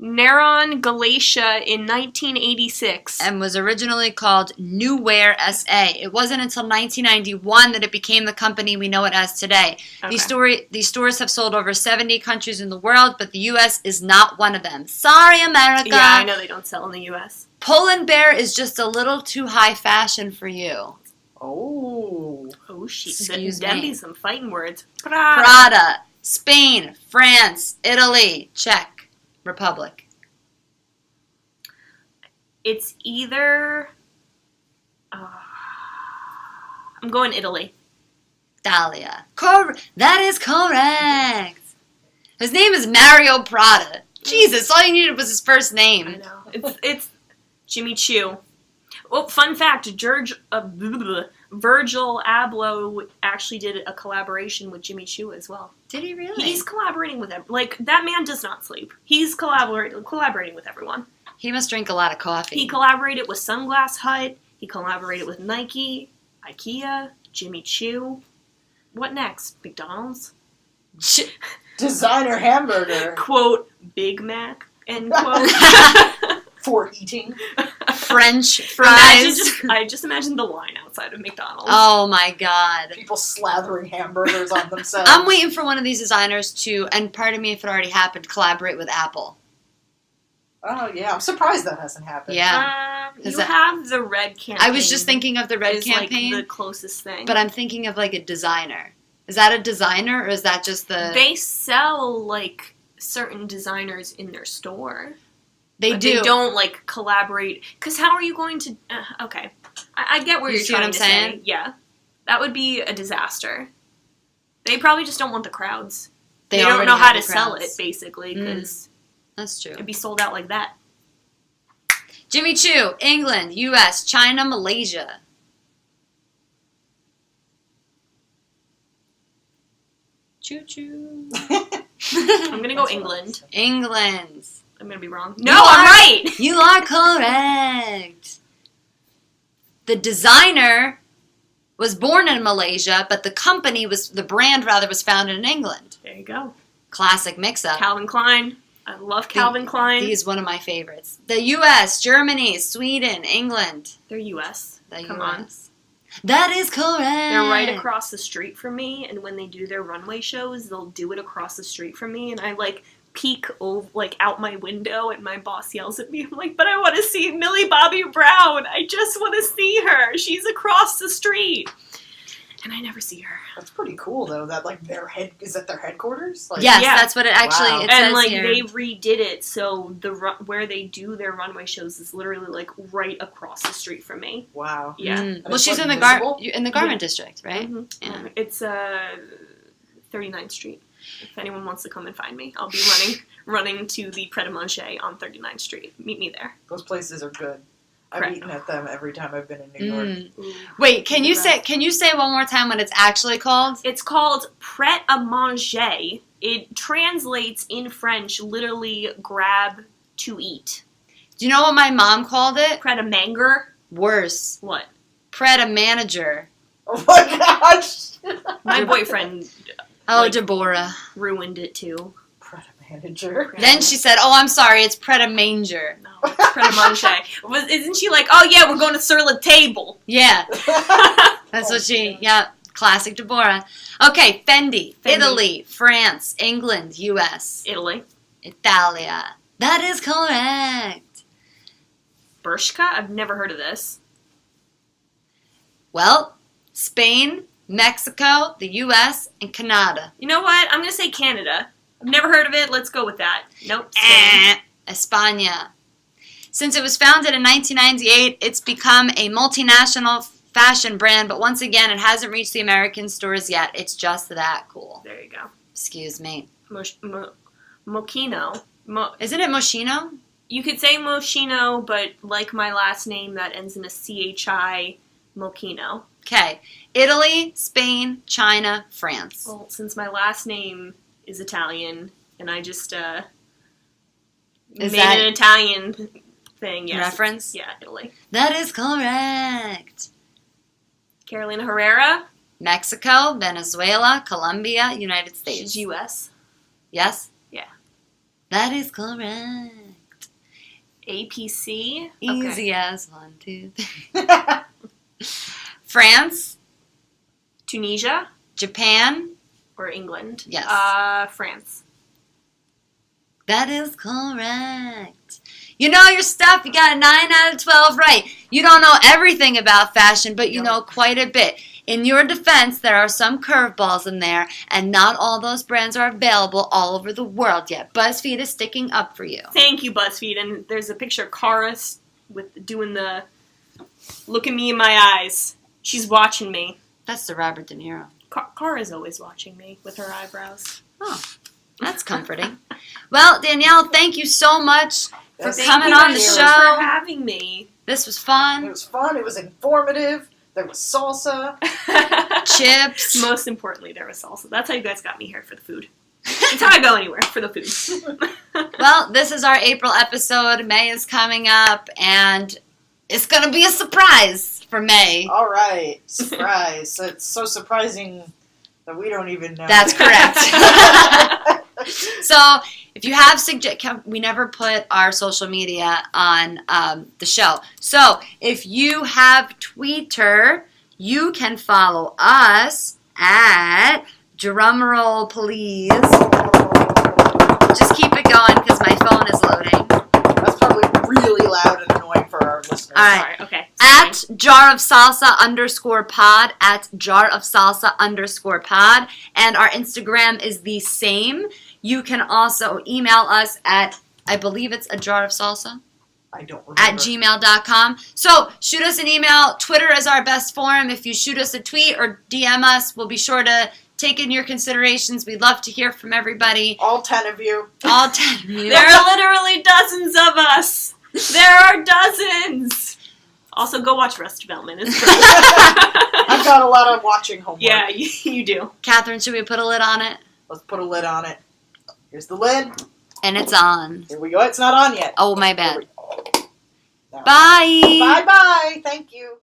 Naron, Galatia in 1986. and was originally called New Wear SA. It wasn't until 1991 that it became the company we know it as today. Okay. These stores have sold over 70 countries in the world, but the U.S. is not one of them. Sorry, America. Yeah, I know they don't sell in the U.S. Pull&Bear is just a little too high fashion for you. Oh. Oh, shit. Excuse That'd me. be some fighting words. Prada, Spain, France, Italy, Czech Republic. It's either... I'm going Italy. Dahlia. That is correct. His name is Mario Prada. Jesus, all you needed was his first I name. know. It's Jimmy Choo. Oh, fun fact, Virgil Abloh actually did a collaboration with Jimmy Choo as well. Did he really? He's collaborating with that man does not sleep. He's collaborating with everyone. He must drink a lot of coffee. He collaborated with Sunglass Hut. He collaborated with Nike, IKEA, Jimmy Choo. What next? McDonald's? Designer hamburger. Quote, Big Mac, end quote. For eating. French fries. I just imagine the line outside of McDonald's. Oh my god. People slathering hamburgers on themselves. I'm waiting for one of these designers to, and pardon me if it already happened, collaborate with Apple. Oh, yeah. I'm surprised that hasn't happened. Yeah. You have the red campaign. I was just thinking of the red is campaign. Like the closest thing. But I'm thinking of like a designer. Is that a designer or is that just the... They sell like certain designers in their store. They but do. They don't like collaborate. Because how are you going to... okay. I get where You you're see what trying I'm to saying? say. Yeah. That would be a disaster. They probably just don't want the crowds. They don't already know how have to the sell it, crowds. basically, because That's true. it'd be sold out like that. Jimmy Choo, England, U.S., China, Malaysia. Choo choo. I'm gonna go England. England. I'm gonna be wrong. No, I'm right. You are correct. The designer was born in Malaysia, but the brand was founded in England. There you go. Classic mix-up. Calvin Klein. I love Calvin Klein. He's one of my favorites. The U.S., Germany, Sweden, England. They're U.S. Come on. on. That is correct. They're right across the street from me, and when they do their runway shows, they'll do it across the street from me, and I peek over, out my window, and my boss yells at me. I'm like, but I want to see Millie Bobby Brown. I just want to see her. She's across the street. And I never see her. That's pretty cool, though. That is that their headquarters? Yes, that's what it actually. Wow. It And says here. they redid it, so where they do their runway shows is literally right across the street from me. Wow. Yeah. And Well, it's, she's in visible? the garment district, right? Mm-hmm. Yeah. It's 39th Street. If anyone wants to come and find me, I'll be running to the Pret a Manger on 39th Street. Meet me there. Those places are good. I've Correct. eaten at them every time I've been in New York. Ooh. Wait, can you say one more time what it's actually called? It's called Pret a Manger. It translates in French literally grab to eat. Do you know what my mom called it? Pret a Manger? Worse. What? Pret a manager. Oh my gosh! My boyfriend Oh, Deborah. ruined it too. Pret a manager. Then she said, "Oh, I'm sorry, it's Pret a manger." No, it's Pret a Manger. Isn't she like, oh yeah, we're going to sur la table? Yeah, that's what she. Yeah, classic Deborah. Okay, Fendi, Italy, France, England, U.S., Italy. Italia. That is correct. Bershka? I've never heard of this. Well, Spain, Mexico, the U.S., and Canada. You know what? I'm going to say Canada. I've never heard of it. Let's go with that. Nope. Spain. España. Since it was founded in 1998, it's become a multinational fashion brand, but once again, it hasn't reached the American stores yet. It's just that cool. There you go. Excuse me. Moschino. Isn't it Moschino? You could say Moschino, but like my last name, that ends in a CHI, Moschino. Okay. Italy, Spain, China, France. Well, since my last name is Italian, and I just Is made that an Italian thing, yes. reference? Yeah, Italy. That is correct. Carolina Herrera. Mexico, Venezuela, Colombia, United She's States. U.S. Yes? Yeah. That is correct. APC. Easy as 1, 2, 3. France, Tunisia Japan. or England? Yes. France. That is correct. You know your stuff. You got a 9 out of 12 right. You don't know everything about fashion, but you know quite a bit. In your defense, there are some curveballs in there, and not all those brands are available all over the world yet. BuzzFeed is sticking up for you. Thank you, BuzzFeed. And there's a picture of Cara with doing the look at me in my eyes. She's watching me. That's the Robert De Niro. Cara's always watching me with her eyebrows. Oh, that's comforting. Well, Danielle, thank you so much for coming on the Thank you show. for having me. This was It fun. was fun. It was informative. There was salsa. Chips. Most importantly, there was salsa. That's how you guys got me here, for the food. That's how I go anywhere, for the food. Well, this is our April episode. May is coming up, and it's going to be a surprise for May. All right. Surprise. It's so surprising that we don't even know. That's correct. So, if you have we never put our social media on the show. So, if you have Twitter, you can follow us at drumroll, please. Just keep it going because my phone is loading. That's probably really loud and annoying for our listeners. All right. Sorry, okay. At jar of salsa _pod, at jar of salsa _pod, and our Instagram is the same. You can also email us at, I believe it's a jar of salsa, I don't remember. at gmail.com. So shoot us an email. Twitter is our best forum. If you shoot us a tweet or DM us, we'll be sure to take in your considerations. We'd love to hear from everybody. All 10 of you. All 10 of you. There are literally dozens of us. There are dozens. Also, go watch Arrested Development. It's great. I've got a lot of watching homework. Yeah, you do. Catherine, should we put a lid on it? Let's put a lid on it. Here's the lid. And it's on. Here we go. It's not on yet. Oh, my bad. Now. Bye. Bye-bye. Thank you.